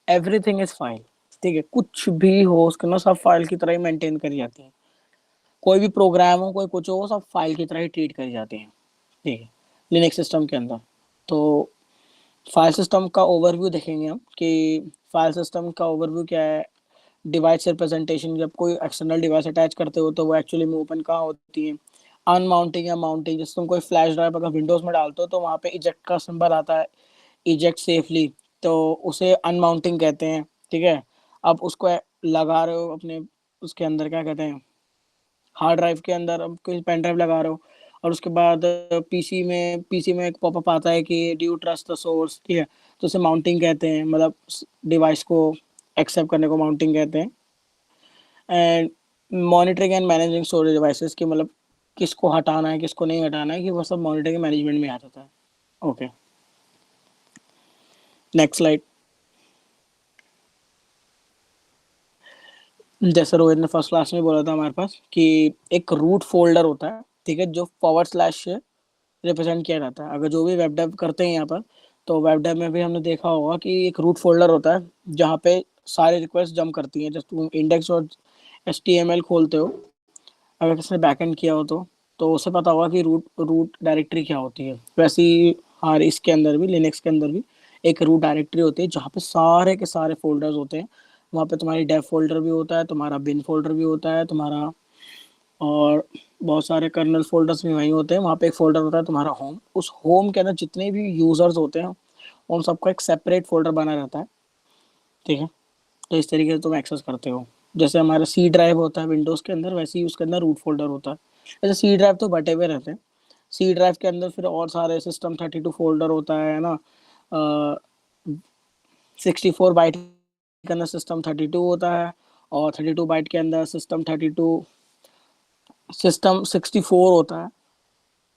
एवरीथिंग इज फाइल, ठीक है, कुछ भी हो उसके अंदर सब फाइल की तरह ही मेंटेन करी जाती है, कोई भी प्रोग्राम हो कोई कुछ हो सब फाइल की तरह ही ट्रीट करी जाती है, ठीक है, लिनक्स सिस्टम के अंदर। तो फाइल सिस्टम का ओवरव्यू देखेंगे हम कि फाइल सिस्टम का ओवरव्यू क्या है। डिवाइस रिप्रेजेंटेशन, जब कोई एक्सटर्नल डिवाइस अटैच करते हो तो वो एक्चुअली में ओपन कहाँ होती है। अनमाउंटिंग या माउंटिंग, जैसे तुम कोई फ्लैश ड्राइव अगर विंडोज में डालते हो तो वहाँ पे इजेक्ट का सिंबल आता है, इजेक्ट सेफली, तो उसे अनमाउंटिंग कहते हैं, ठीक है। अब उसको लगा रहे हो अपने उसके अंदर क्या कहते हैं हार्ड ड्राइव के अंदर, अब कोई पेन ड्राइव लगा रहे हो और उसके बाद पीसी में एक पॉपअप आता है कि ड्यू ट्रस्ट द सोर्स, ठीक है, तो उसे माउंटिंग कहते हैं, मतलब डिवाइस को एक्सेप्ट करने को माउंटिंग कहते हैं। And monitoring and managing storage devices की, मतलब किसको हटाना है किसको नहीं हटाना है, कि वो सब मॉनिटरिंग मैनेजमेंट में आ जाता है। Okay, next slide. जैसे रोहित ने फर्स्ट क्लास में बोला था हमारे पास कि एक रूट फोल्डर होता है, ठीक है, जो फॉरवर्ड स्लैश से रिप्रेजेंट किया जाता है। अगर जो भी वेब डेव करते हैं यहाँ पर, तो वेब डेव में भी हमने देखा होगा कि एक रूट फोल्डर होता है जहाँ पे सारे रिक्वेस्ट जम करती हैं। जब तुम इंडेक्स और HTML खोलते हो, अगर किसने बैकएंड किया हो तो उसे पता होगा कि रूट रूट डायरेक्टरी क्या होती है। वैसे ही हर इसके अंदर भी लिनक्स के अंदर भी एक रूट डायरेक्टरी होती है जहाँ पे सारे के सारे फोल्डर्स होते हैं। वहाँ पे तुम्हारी डेव फोल्डर भी होता है, तुम्हारा बिन फोल्डर भी होता है तुम्हारा, और बहुत सारे कर्नल फोल्डर्स भी वहीं होते हैं। वहाँ पे एक फोल्डर होता है तुम्हारा होम, उस होम के अंदर जितने भी यूजर्स होते हैं उन सबका एक सेपरेट फोल्डर बना रहता है, ठीक है। तो इस तरीके से तुम एक्सेस करते हो। जैसे हमारा सी ड्राइव होता है विंडोज़ के अंदर, वैसे ही उसके अंदर रूट फोल्डर होता है। जैसे सी ड्राइव तो बटे हुए रहते हैं, सी ड्राइव के अंदर फिर और सारे सिस्टम 32 फोल्डर होता है ना, 64 बाइट के अंदर सिस्टम 32 होता है, और 32 बाइट के अंदर सिस्टम 64 होता है,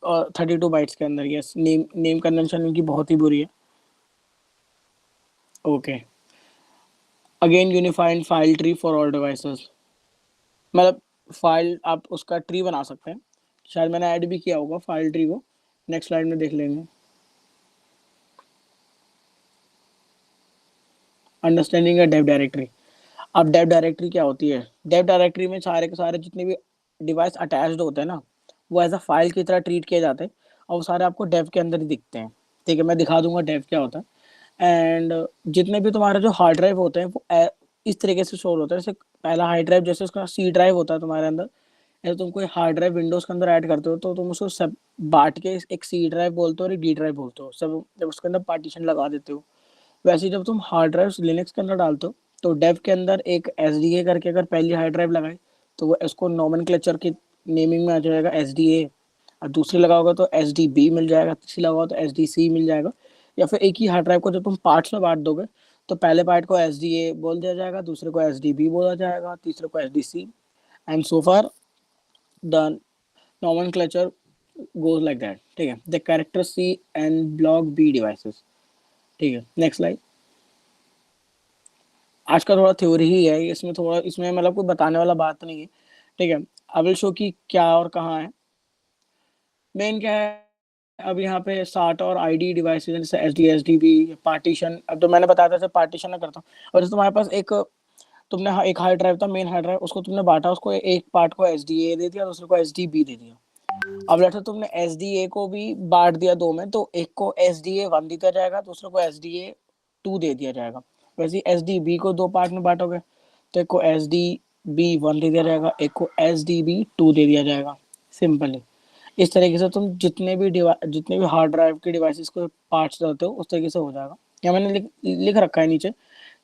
और 32 बाइट्स के अंदर। यस, नेम नेम कन्वेंशन इनकी बहुत ही बुरी है। Okay, again unified file tree for all devices, मतलब फाइल आप उसका ट्री बना सकते हैं। शायद मैंने ऐड भी किया होगा फाइल ट्री को, नेक्स्ट स्लाइड में देख लेंगे। अंडरस्टैंडिंग अ डेव डायरेक्टरी। अब डेव डायरेक्टरी क्या होती है। डेव डायरेक्टरी में सारे के सारे जितने भी डिवाइस अटैच्ड होते हैं ना, वो एज अ फाइल की तरह ट्रीट किए जाते हैं, और वो सारे आपको डेव के अंदर ही दिखते हैं, ठीक है। मैं दिखा दूंगा डेव क्या होता है। एंड जितने भी तुम्हारे जो हार्ड ड्राइव होते हैं वो इस तरीके से शोर होता है। जैसे पहला हार्ड ड्राइव, जैसे उसका सी ड्राइव होता है तुम्हारे अंदर, जैसे तुम कोई हार्ड ड्राइव विंडोज के अंदर ऐड करते हो तो तुम उसको सब बांट के एक सी ड्राइव बोलते हो और एक डी ड्राइव बोलते हो, सब जब उसके अंदर पार्टीशन लगा देते हो। वैसे ही जब तुम हार्ड ड्राइव लिनक्स के अंदर डालते हो तो डेव के अंदर एक SDA करके अगर पहली हार्ड ड्राइव लगाई तो वो इसको नोमेनक्लेचर की नेमिंग में आ जाएगा SDA, और दूसरी लगाओगे तो SDB मिल जाएगा, तीसरी लगाओ तो SDC मिल जाएगा। या फिर एक ही हार्ड ड्राइव को जब तुम पार्ट्स में बांट दोगे तो पहले पार्ट को SDA बोल दिया जाएगा, दूसरे को SDB बोला जाएगा, तीसरे को SDC, and so far the nomenclature goes like that, ठीक है। The character C and block B devices, ठीक है। Next slide. आज का थोड़ा थ्योरी ही है, इसमें थोड़ा, इसमें मतलब कोई बताने वाला बात नहीं है, ठीक है। आई विल शो कि क्या और कहाँ है। मेन क्या है, अब यहाँ पे साट और आईडी डिवाइसेस जैसे एसडी एसडीबी पार्टीशन, अब तो मैंने बताया था जैसे पार्टीशन ना करता हूँ, और जैसे तुम्हारे पास एक, तुमने एक हार्ड ड्राइव था, मेन हार्ड ड्राइव, उसको तुमने बांटा, उसको एक पार्ट को एसडीए दे दिया, दूसरे को एसडीबी दे दिया। अब लेट्स से तुमने एसडीए को भी बांट दिया दो में, तो एक को एसडीए 1 दिया जाएगा, दूसरे को एसडीए 2 दे दिया जाएगा। वैसे एसडीबी को दो पार्ट में बांटोगे, तो एक को एसडीबी 1 दे दिया जाएगा, एक को एसडीबी 2 दे दिया जाएगा, सिंपल है। इस तरीके से तुम जितने भी हार्ड ड्राइव के डिवाइसेस को पार्ट्स डालते हो, उस तरीके से हो जाएगा। या मैंने लिख रखा है नीचे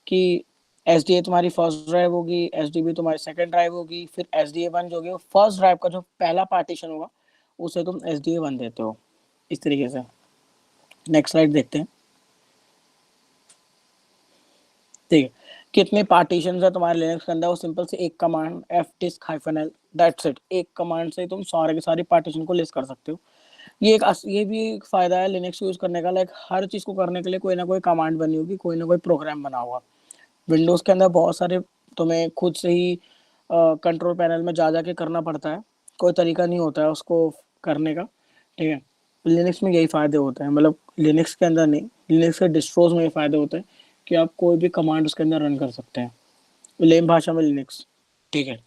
कि एस डी ए तुम्हारी फर्स्ट ड्राइव होगी, एस डी बी तुम्हारी सेकेंड ड्राइव होगी, फिर एस डी ए वन जो होगी, फर्स्ट ड्राइव का जो पहला पार्टीशन होगा उसे तुम एस डी ए वन देते हो, इस तरीके से। नेक्स्ट स्लाइड देखते हैं। ठीक है, कितने पार्टीशन है तुम्हारे लिनक्स के अंदर, वो सिंपल से एक कमांड fdisk-l, दैट्स इट। एक कमांड से तुम सारे के सारे पार्टीशन को लिस्ट कर सकते हो। ये भी एक फायदा है लिनक्स यूज करने का, लाइक हर चीज को करने के लिए कोई ना कोई कमांड बनी होगी, कोई ना कोई प्रोग्राम बना होगा। विंडोज के अंदर बहुत सारे तुम्हें खुद से ही कंट्रोल पैनल में जा के करना पड़ता है, कोई तरीका नहीं होता है उसको करने का, ठीक है। लिनक्स में यही फायदे होते हैं, मतलब लिनक्स के अंदर नहीं, लिनक्स के डिस्ट्रोज में ये फायदे होते हैं कि आप कोई भी कमांड उसके अंदर रन कर सकते हैं, लेम भाषा में लिनक्स, ठीक है।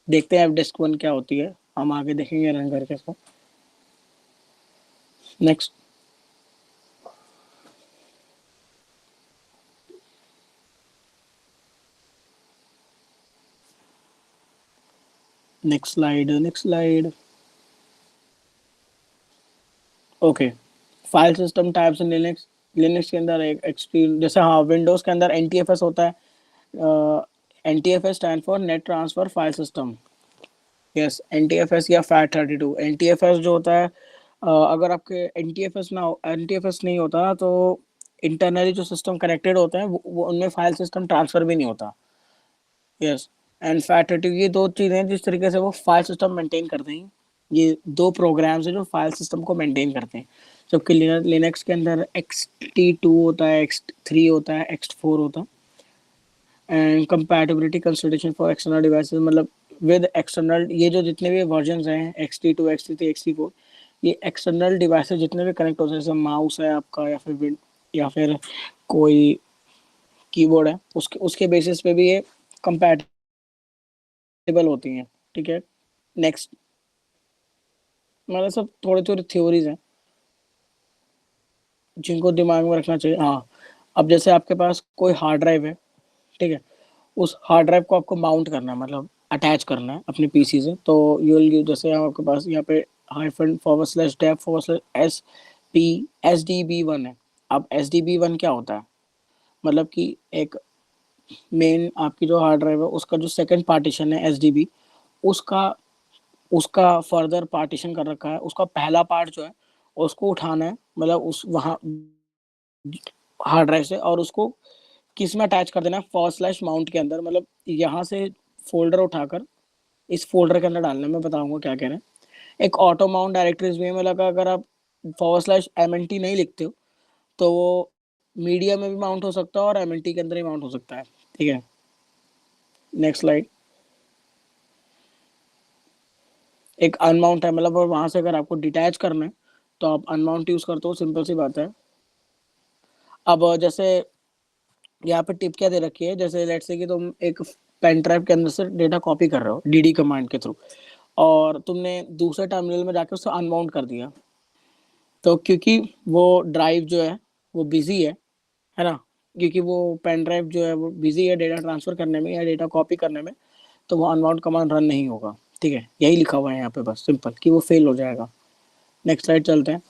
देखते हैं fdisk वन क्या होती है, हम आगे देखेंगे रन करके इसको। Next slide. Okay, file system types in Linux. Linux के अंदर एक एक्सट्रीम, जैसे हाँ विंडोज के अंदर NTFS होता है, NTFS stand for net transfer file system. Yes, NTFS या FAT32। NTFS जो होता है, अगर आपके NTFS नहीं होता ना, तो इंटरनली जो सिस्टम कनेक्टेड होते हैं वो उनमें फाइल सिस्टम ट्रांसफर भी नहीं होता। यस, एंड FAT32, ये दो चीज़ें जिस तरीके से वो फाइल सिस्टम मेंटेन करते हैं, ये दो प्रोग्राम्स हैं जो फाइल सिस्टम को मेंटेन करते हैं। जबकि लिनक्स के अंदर XT2 होता है, X3 होता है, X4 होता है। And compatibility consideration for external devices, मतलब विद एक्सटर्नल, ये जो जितने भी वर्जन हैं XT2 XT3 XT4, ये एक्सटर्नल डिवाइसेस जितने भी कनेक्ट होते हैं, जैसे माउस है आपका, या फिर कोई कीबोर्ड है, उसके उसके बेसिस पे भी ये कंपैटिबल होती हैं, ठीक है। नेक्स्ट, मतलब सब थोड़े थोड़े थ्योरीज हैं जिनको दिमाग में रखना चाहिए। हाँ, अब जैसे आपके पास कोई हार्ड ड्राइव है, ठीक है, उस हार्ड ड्राइव को आपको माउंट करना है, मतलब अटैच करना है अपने पीसी से, तो यूल जैसे आपके पास यहाँ पे -dev/SP-sdb1 है। अब SDB1 क्या होता है, मतलब कि एक मेन आपकी जो हार्ड ड्राइव है उसका जो सेकंड पार्टीशन है SDB, उसका उसका फर्दर पार्टीशन कर रखा है, उसका पहला पार्ट जो है उसको उठाना है, मतलब उस वहाँ हार्ड ड्राइव से, और उसको किस में अटैच कर देना है, /माउंट के अंदर, मतलब यहाँ से फोल्डर उठाकर इस फोल्डर के अंदर डालना है। मैं बताऊंगा क्या कह रहे हैं। एक ऑटो माउंट डायरेक्टरीज भी है, मतलब अगर आप /MNT नहीं लिखते हो तो वो मीडिया में भी माउंट हो सकता है और MNT के अंदर ही माउंट हो सकता है, ठीक है। Next slide. एक अनमाउंट है, मतलब वहां से अगर आपको डिटैच करना है तो आप अनमाउंट यूज करते हो, सिंपल सी बात है। अब जैसे यहाँ पे टिप क्या दे रखी है, जैसे लेट्स से कि तुम एक पेन ड्राइव के अंदर से डेटा कॉपी कर रहे हो DD कमांड के थ्रू, और तुमने दूसरे टर्मिनल में जाकर उसे अनमाउंट कर दिया, तो क्योंकि वो ड्राइव जो है वो बिजी है ना, क्योंकि वो पेन ड्राइव जो है वो बिजी है डेटा ट्रांसफर करने में या डेटा कॉपी करने में, तो वो अनमाउंट कमांड रन नहीं होगा, ठीक है। यही लिखा हुआ है यहाँ पे बस सिंपल कि वो फेल हो जाएगा। नेक्स्ट स्लाइड चलते हैं।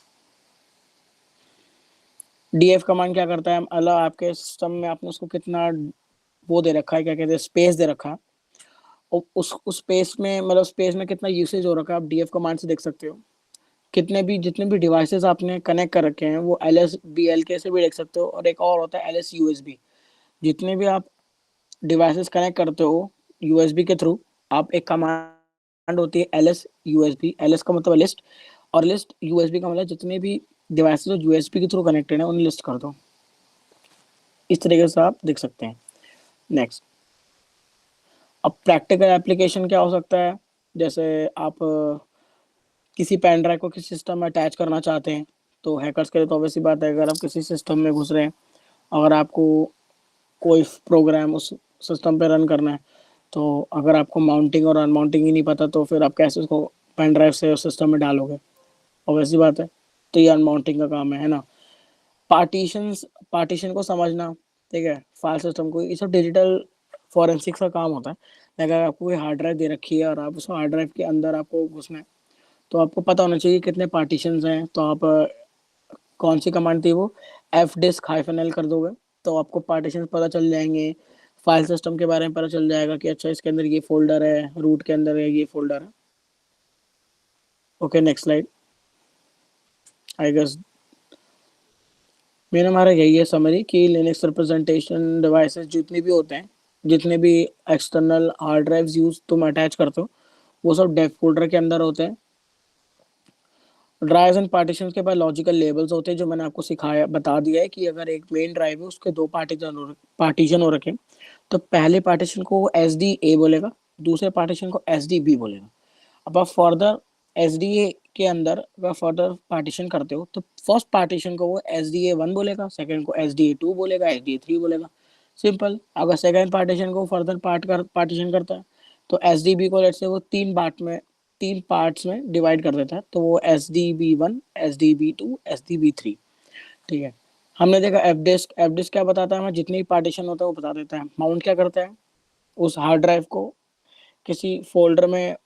DF कमांड क्या करता है, अल्लाह आपके सिस्टम में आपने उसको कितना वो दे रखा है, क्या कहते हैं, स्पेस दे रखा है, उस स्पेस में, मतलब स्पेस में कितना यूसेज हो रखा है, आप DF कमांड से देख सकते हो। जितने भी डिवाइसेस आपने कनेक्ट कर रखे हैं वो LSBLK से भी देख सकते हो, और एक और होता है LSUSB। जितने भी आप डिवाइसेस कनेक्ट करते हो USB के थ्रू, आप एक कमांड होती है LSUSB, LS का मतलब लिस्ट, और लिस्ट USB का मतलब जितने भी डिवाइसेस USB के थ्रू कनेक्टेड है उन्हें लिस्ट कर दो। इस तरीके से आप देख सकते हैं। नेक्स्ट, अब प्रैक्टिकल एप्लीकेशन क्या हो सकता है, जैसे आप किसी पेन ड्राइव को किसी सिस्टम में अटैच करना चाहते हैं, तो हैकर्स के लिए तो ऑब्वियसली बात है, अगर आप किसी सिस्टम में घुस रहे हैं, अगर आपको कोई प्रोग्राम उस सिस्टम पे रन करना है, तो अगर आपको माउंटिंग और अनमाउंटिंग ही नहीं पता, तो फिर आप कैसे उसको पेन ड्राइव से उस सिस्टम में डालोगे, ऑब्वियसली बात है। तो ये अनमाउंटिंग का काम है ना। पार्टीशन को समझना, ठीक है, फाइल सिस्टम को, ये सब डिजिटल फॉरेंसिक्स का काम होता है। अगर आपको कोई हार्ड ड्राइव दे रखी है और आप उस हार्ड ड्राइव के अंदर आपको घुसना है, तो आपको पता होना चाहिए कितने पार्टीशंस हैं। तो आप कौन सी कमांड थी वो, एफ डिस्क -l कर दोगे, तो आपको पार्टीशन पता चल जाएंगे, फाइल सिस्टम के बारे में पता चल जाएगा कि अच्छा इसके अंदर ये फोल्डर है, रूट के अंदर है ये फोल्डर है। Okay, next slide. I guess मेरा हमारा यही है समरी कि लिनक्स रिप्रेजेंटेशन डिवाइसेस जितने भी होते हैं, जितने भी एक्सटर्नल हार्ड ड्राइव्स यूज तुम अटैच करते हो, वो सब डेव फोल्डर के अंदर होते हैं। ड्राइव्स एंड पार्टीशंस के बाद लॉजिकल लेबल्स होते हैं, जो मैंने आपको सिखाया बता दिया है कि अगर एक मेन ड्राइव है उसके दो पार्टीशन हो रखे, तो पहले पार्टीशन को एस डी ए बोलेगा, दूसरे पार्टीशन को एस डी बी बोलेगा। अब आप फर्दर एस डी ए के अंदर अगर फर्दर पार्टीशन करते हो, तो फर्स्ट पार्टीशन को वो एस डी ए वन बोलेगा, सेकेंड को एस डी ए टू बोलेगा, एस डी ए थ्री बोलेगा, सिंपल। अगर सेकेंड पार्टीशन को फर्दर पार्टीशन करता है, तो एस डी बी को लेट से वो तीन पार्ट्स में डिवाइड कर देता है, तो वो S D B one, S D B two, S D B three, ठीक है। हमने देखा एफ डिस्क क्या बताता है हमें, जितने भी पार्टीशन होता है वो बता देता है। माउंट क्या करता है, उस हार्ड ड्राइव को किसी फोल्डर में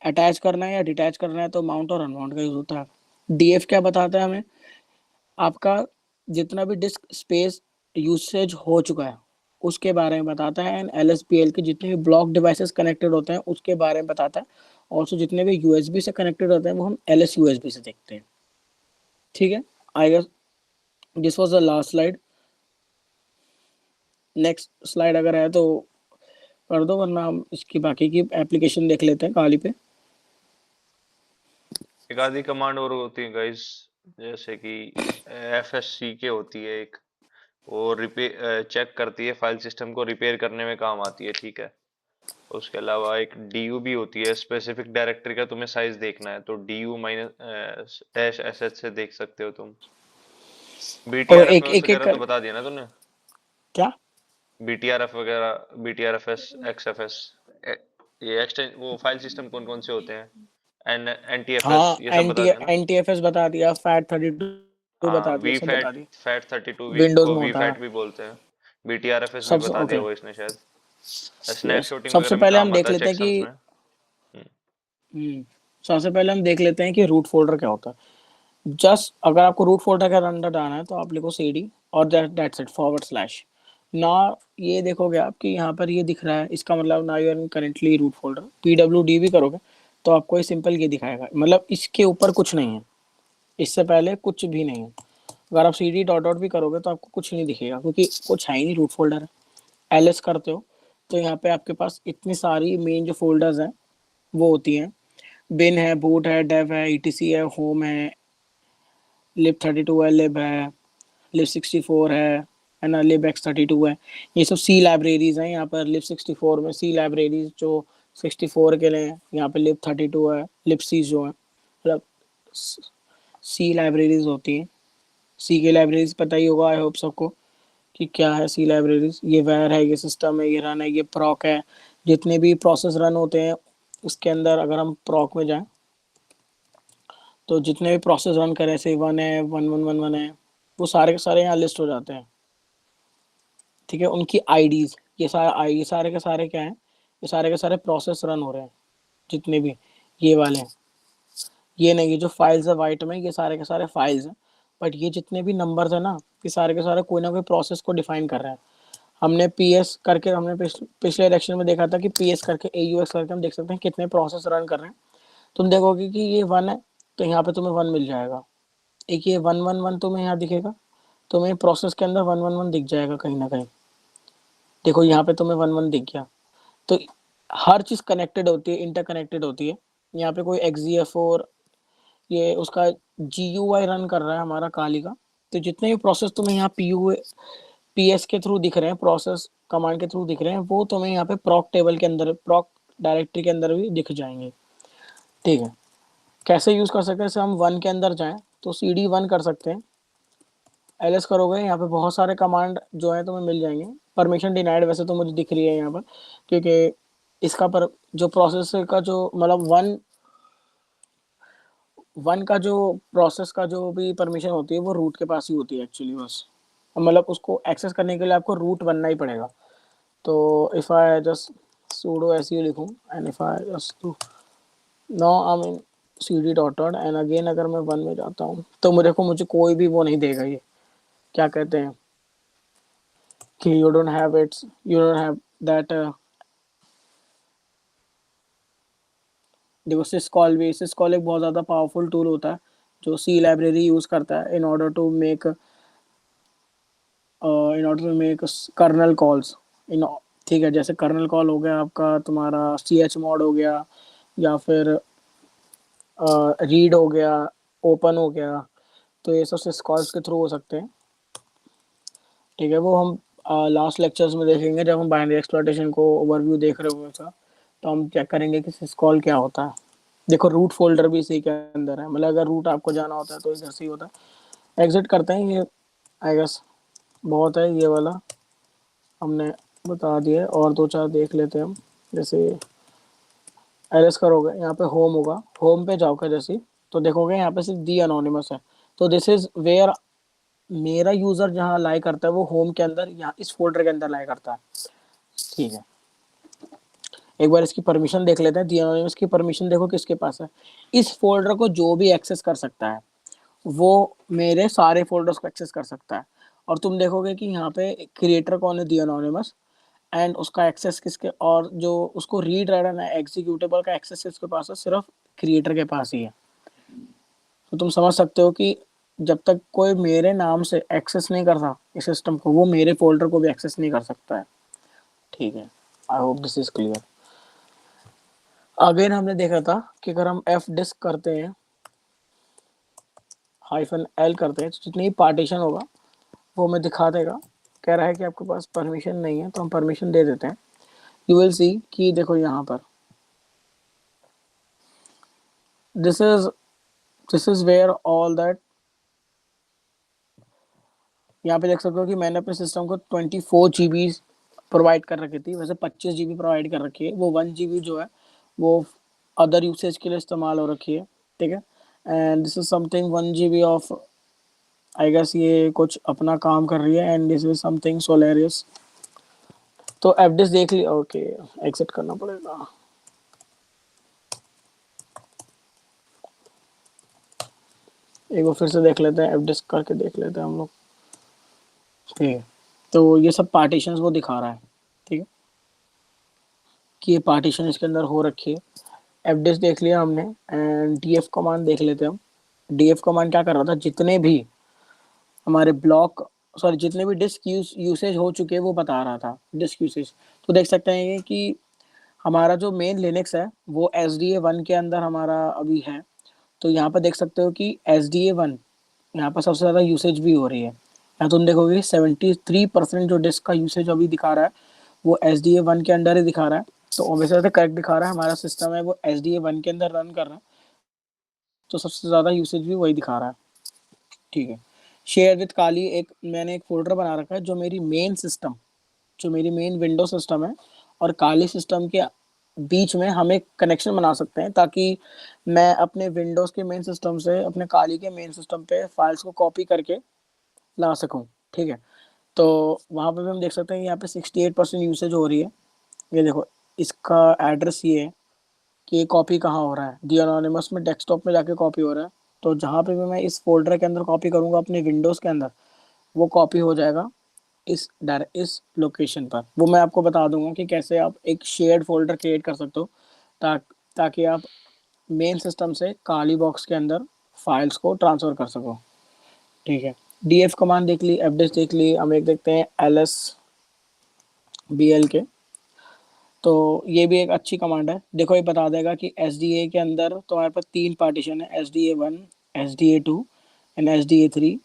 अटैच करना है या डिटैच करना है, तो माउंट और अनमाउंट का यूज होता है। डीएफ क्या बताता है हमें, आपका जितना भी डिस्क स्पेस यूसेज हो चुका है उसके बारे में बताता है। एंड एलएसपीएल के जितने भी ब्लॉक डिवाइसेस कनेक्टेड होते हैं उसके बारे में बताता है। ऑल्सो जितने भी यूएसबी से कनेक्टेड होते हैं वो हम एलएस यूएसबी से देखते हैं, ठीक है। I guess this was the last slide. Next slide अगर है तो कर दो, वरना हम इसकी बाकी की एप्लीकेशन देख लेते हैं काली पे। एक आधी कमांड और होती है गाइस, जैसे कि एफएससी के होती है एक, वो रिपेयर चेक करती है, फाइल सिस्टम को रिपेयर करने में काम आती है, ठीक है। उसके अलावा एक डीयू भी होती है, स्पेसिफिक डायरेक्टरी का तुम्हें साइज देखना है तो डीयू --- से देख सकते हो तुम। और बीटीआरएफ एक एक वगैरह तो एक बता दिया ना तुमने, क्या, बीटीआरएफ वगैरह, बीटीआरएफएस, एक्सएफएस, ये एक्सटेंड वो फाइल सिस्टम कौन कौन से होते हैं, एन एनटीएफएस, हाँ, ये सब बता दिया ना। एनटीएफएस बता दिया, फैट32 हाँ, बता दिया, वी सब बता फैट, दिया, फैट 32 वी विंडोज को में वी होता है फैट भी बोलते हैं। बीटीआरएफएस भी सबसे। बता दिया ओके, वो इसने शायद, यस, स्नैपशॉटिंग वगैरह में काम आता है चेकसम्स में। हम्म, सबसे पहले हम देख लेते हैं कि रूट फोल्डर क्या होता है। जस्ट अगर आपको रूट फोल्डर के अंदर डालना है तो आप लिखो cd और दैट्स इट // ना, ये देखोगे आप कि यहाँ पर ये दिख रहा है, इसका मतलब ना you are currently root folder. pwd भी करोगे तो आपको ये सिंपल ये दिखाएगा, मतलब इसके ऊपर कुछ नहीं है, इससे पहले कुछ भी नहीं है। अगर आप cd डॉट भी करोगे तो आपको कुछ नहीं दिखेगा, क्योंकि कुछ है ही नहीं, रूट फोल्डर है। ls करते हो तो यहाँ पे आपके पास इतनी सारी मेन जो फोल्डर्स हैं वो होती हैं, बिन है, बूट है, डेव है, etc है, होम है, lib32 है, lib है, lib64 है ना, libx32 है। ये सब सी लाइब्रेरीज हैं। यहाँ पर lib64 में सी लाइब्रेरीज जो 64 के लिए हैं, यहाँ पे lib32 है, libc जो है, मतलब सी लाइब्रेरीज होती हैं। सी की लाइब्रेरीज पता ही होगा आई होप सबको कि क्या है सी लाइब्रेरीज। ये वैर है, ये सिस्टम है, ये रन है, ये प्रॉक है। जितने भी प्रोसेस रन होते हैं उसके अंदर अगर हम प्रॉक में जाएं, तो जितने भी प्रोसेस रन करें, से 1 है, 1111 है, वो सारे के सारे यहाँ लिस्ट हो जाते हैं, ठीक है। उनकी आईडीज, ये सारे के सारे क्या हैं, ये सारे के सारे प्रोसेस रन हो रहे हैं, जितने भी ये वाले हैं। ये नहीं, ये जो फाइल्स है वाइट में, ये सारे के सारे फाइल्स हैं। बट ये जितने भी नंबर्स है ना, ये सारे के सारे कोई ना कोई प्रोसेस को डिफाइन कर रहे हैं। हमने पीएस करके, हमने पिछले इलेक्शन में देखा था कि पीएस करके, AUX करके हम देख सकते हैं कितने प्रोसेस रन कर रहे हैं। तुम देखोगे कि ये 1 है तो यहाँ पे तुम्हें 1 मिल जाएगा। एक ये 111 तुम्हें यहाँ दिखेगा, तुम्हें प्रोसेस के अंदर 111 दिख जाएगा कहीं ना कहीं। देखो यहाँ पे तुम्हें 1 1 दिख गया। तो हर चीज कनेक्टेड होती है, इंटरकनेक्टेड होती है। यहाँ पे कोई XGF4 ये उसका GUI रन कर रहा है हमारा काली का, तो जितने भी प्रोसेस तुम्हें यहाँ PS के थ्रू दिख रहे हैं, प्रोसेस कमांड के थ्रू दिख रहे हैं, वो तुम्हें यहाँ पे प्रॉक टेबल के अंदर, प्रॉक डायरेक्टरी के अंदर भी दिख जाएंगे। ठीक है, कैसे यूज कर सकते हैं? जैसे हम वन के अंदर जाएं तो CD1 कर सकते हैं, ls करोगे, यहाँ पे बहुत सारे कमांड जो है तुम्हें मिल जाएंगे। परमिशन डिनाइड वैसे तो मुझे दिख रही है यहाँ पर, क्योंकि इसका पर जो प्रोसेस का जो मतलब वन का जो प्रोसेस का जो भी परमिशन होती है वो रूट के पास ही होती है एक्चुअली बस, मतलब उसको एक्सेस करने के लिए आपको रूट बनना ही पड़ेगा। तो इफ आई जस्ट sudo ऐसे ही लिखूँ and if I just do now I mean cd dot dot and again अगर मैं वन में जाता हूँ तो मुझे कोई भी वो नहीं देगा, ये क्या कहते हैं कि यू डोंट हैव दैट। देखो syscall एक बहुत ज़्यादा पावरफुल टूल होता है जो सी लाइब्रेरी यूज़ करता है in order to make kernel calls in. ठीक है, जैसे कर्नल कॉल हो गया आपका, तुम्हारा chmod हो गया, या फिर रीड हो गया, ओपन हो गया, तो ये सब syscalls के थ्रू हो सकते हैं। ठीक है, वो हम लास्ट लेक्चर्स में देखेंगे जब हम बाइनरी एक्सप्लॉइटेशन को ओवरव्यू देख रहे होंगे था, तो हम चेक करेंगे कि syscall क्या होता है। देखो रूट फोल्डर भी इसी के अंदर है, मतलब अगर रूट आपको जाना होता है तो इधर से ही होता है। एग्जिट करते हैं, ये आई गेस बहुत है, ये वाला हमने बता दिया, और दो चार देख लेते हैं हम। जैसे एलएस करोगे, यहाँ पे होम होगा, होम पे जाओगे जैसे, तो देखोगे यहाँ पे सिर्फ दी अनोनिमस है। तो दिस इज वेयर मेरा यूजर जहाँ लाई करता है वो होम के अंदर, यहाँ इस फोल्डर के अंदर लाई करता है। ठीक है, एक बार इसकी परमिशन देख लेते हैं। दी अनोनिमस की परमिशन देखो किसके पास है। इस फोल्डर को जो भी एक्सेस कर सकता है वो मेरे सारे फोल्डर्स को एक्सेस कर सकता है। और तुम देखोगे कि यहाँ पे क्रिएटर कौन है, दी अनोनिमस, एंड उसका एक्सेस किसके, और जो उसको रीड राइट एंड एग्जीक्यूटेबल का एक्सेस किसके पास है, सिर्फ क्रिएटर के पास ही है। तो तुम समझ सकते हो कि जब तक कोई मेरे नाम से एक्सेस नहीं करता इस सिस्टम को, वो मेरे फोल्डर को भी एक्सेस नहीं कर सकता है। ठीक है, I hope this is clear. Again हमने देखा था कि अगर हम एफ डिस्क करते हैं, -l करते हैं, तो जितनी पार्टीशन होगा वो हमें दिखा देगा। कह रहा है कि आपके पास परमिशन नहीं है, तो हम परमिशन दे देते हैं। यू विल सी कि देखो यहाँ पर this is where all that, यहाँ पे देख सकते हो कि मैंने अपने सिस्टम को 24 GB प्रोवाइड कर रखी थी, वैसे 25 GB प्रोवाइड कर रखी है, वो 1 GB जो है वो अदर यूसेज के लिए इस्तेमाल हो रखी है। ठीक है, and this is something 1 GB of I guess ये कुछ अपना काम कर रही है, and this is something Solaris. तो एफडिस देख लिया, ओके एग्जिट करना पड़ेगा। एक बार फिर से देख लेते हैं, एफडिस करके देख लेते हैं हम लोग। ठीक है, तो ये सब पार्टीशंस वो दिखा रहा है। ठीक है, कि ये पार्टीशन इसके अंदर हो रखी है। एफडिस देख लिया हमने, एंड डीएफ कमांड देख लेते हैं हम। डीएफ कमांड क्या कर रहा था, जितने भी हमारे ब्लॉक जितने भी डिस्क यूसेज हो चुके हैं वो बता रहा था, डिस्क यूसेज। तो देख सकते हैं कि हमारा जो मेन लिनक्स है वो SDA1 के अंदर हमारा अभी है। तो यहाँ पर देख सकते हो कि SDA1 यहाँ पर सबसे ज़्यादा यूसेज भी हो रही है। यहाँ तुम देखोगे 73% जो डिस्क का यूसेज अभी दिखा रहा है वो SDA1 के अंदर ही दिखा रहा है। तो ऑब्वियसली करेक्ट दिखा रहा है, हमारा सिस्टम है वो SDA1 के अंदर रन कर रहा है, तो सबसे ज़्यादा यूसेज भी वही दिखा रहा है। ठीक है, शेयर विद काली मैंने एक फोल्डर बना रखा है जो मेरी मेन विंडो सिस्टम है और काली सिस्टम के बीच में हम एक कनेक्शन बना सकते हैं, ताकि मैं अपने विंडोज के मेन सिस्टम से अपने काली के मेन सिस्टम पे फाइल्स को कॉपी करके ला सकूं। ठीक है, तो वहाँ पे भी हम देख सकते हैं यहाँ पे 68% यूसेज हो रही है। ये देखो, इसका एड्रेस ये है कि ये कॉपी कहाँ हो रहा है, दी अनोनिमस में डेस्कटॉप में जाके कॉपी हो रहा है। तो जहाँ पे भी मैं इस फोल्डर के अंदर कॉपी करूँगा अपने विंडोज़ के अंदर, वो कॉपी हो जाएगा इस लोकेशन पर। वो मैं आपको बता दूंगा कि कैसे आप एक शेयर्ड फोल्डर क्रिएट कर सकते हो ताकि आप मेन सिस्टम से काली बॉक्स के अंदर फाइल्स को ट्रांसफ़र कर सको। ठीक है, डीएफ कमांड देख ली, एफडिस देख ली, हम एक देखते हैं LSBL के। तो ये भी एक अच्छी कमांड है। देखो ये बता देगा कि SDA के अंदर तुम्हारे पास 3 पार्टीशन है, SDA1, SDA2 and SDA3।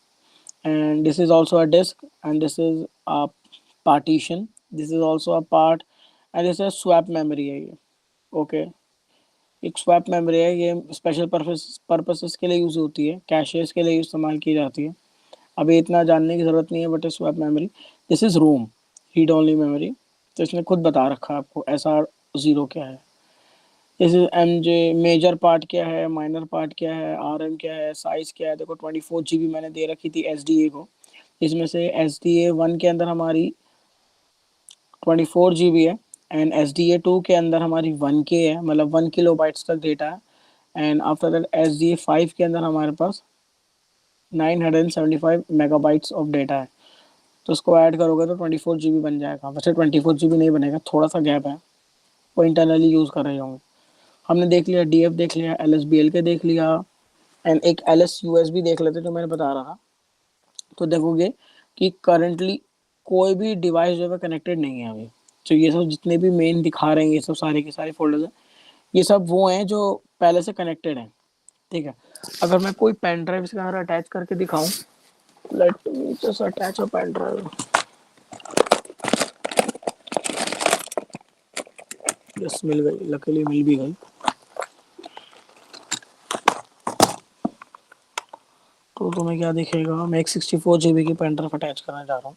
and this is also a disk, and this is a partition, this is also a part, and this is swap memory है ये. ओके, एक स्वैप मेमोरी है, ये स्पेशल पर्पसेस के लिए use होती है, caches के लिए इस्तेमाल की जाती है. अभी इतना जानने की ज़रूरत नहीं है, but swap memory, this is ROM, read only memory. तो इसने खुद बता रखा है आपको SR0 क्या है. This is MJ, major part क्या है, माइनर पार्ट क्या है, RM क्या है, साइज़ क्या है. देखो 24 GB मैंने दे रखी थी SDA को, इसमें से SDA 1 के अंदर हमारी 24 GB है, एंड SDA 2 के अंदर हमारी 1K है, मतलब 1 किलोबाइट्स तक डेटा है. एंड आफ्टर दैट SDA 5 के अंदर हमारे पास 975 मेगाबाइट्स ऑफ डेटा है. तो उसको ऐड करोगे तो 24 GB बन जाएगा. वैसे 24 GB नहीं बनेगा, थोड़ा सा गैप है, वो इंटरनली यूज़ कर रहे होंगे. हमने देख लिया DF, देख लिया LSBLK देख लिया, एंड एक LSUSB देख लेते जो मैंने बता रहा था. तो देखोगे कि करंटली कोई भी डिवाइस जो है कनेक्टेड नहीं है अभी. तो ये सब जितने भी मेन दिखा रहे हैं, ये सब सारे के सारे फोल्डर्स हैं, ये सब वो हैं जो पहले से कनेक्टेड हैं. ठीक है, अगर मैं कोई पेन ड्राइव इसके अंदर अटैच करके दिखाऊं, let me just attach a pen drive. Yes, मिल गई, लकीली मिल भी गई. तो तुम्हें क्या दिखेगा, मैं एक 64 GB की पेन ड्राइव अटैच करने जा रहा हूँ.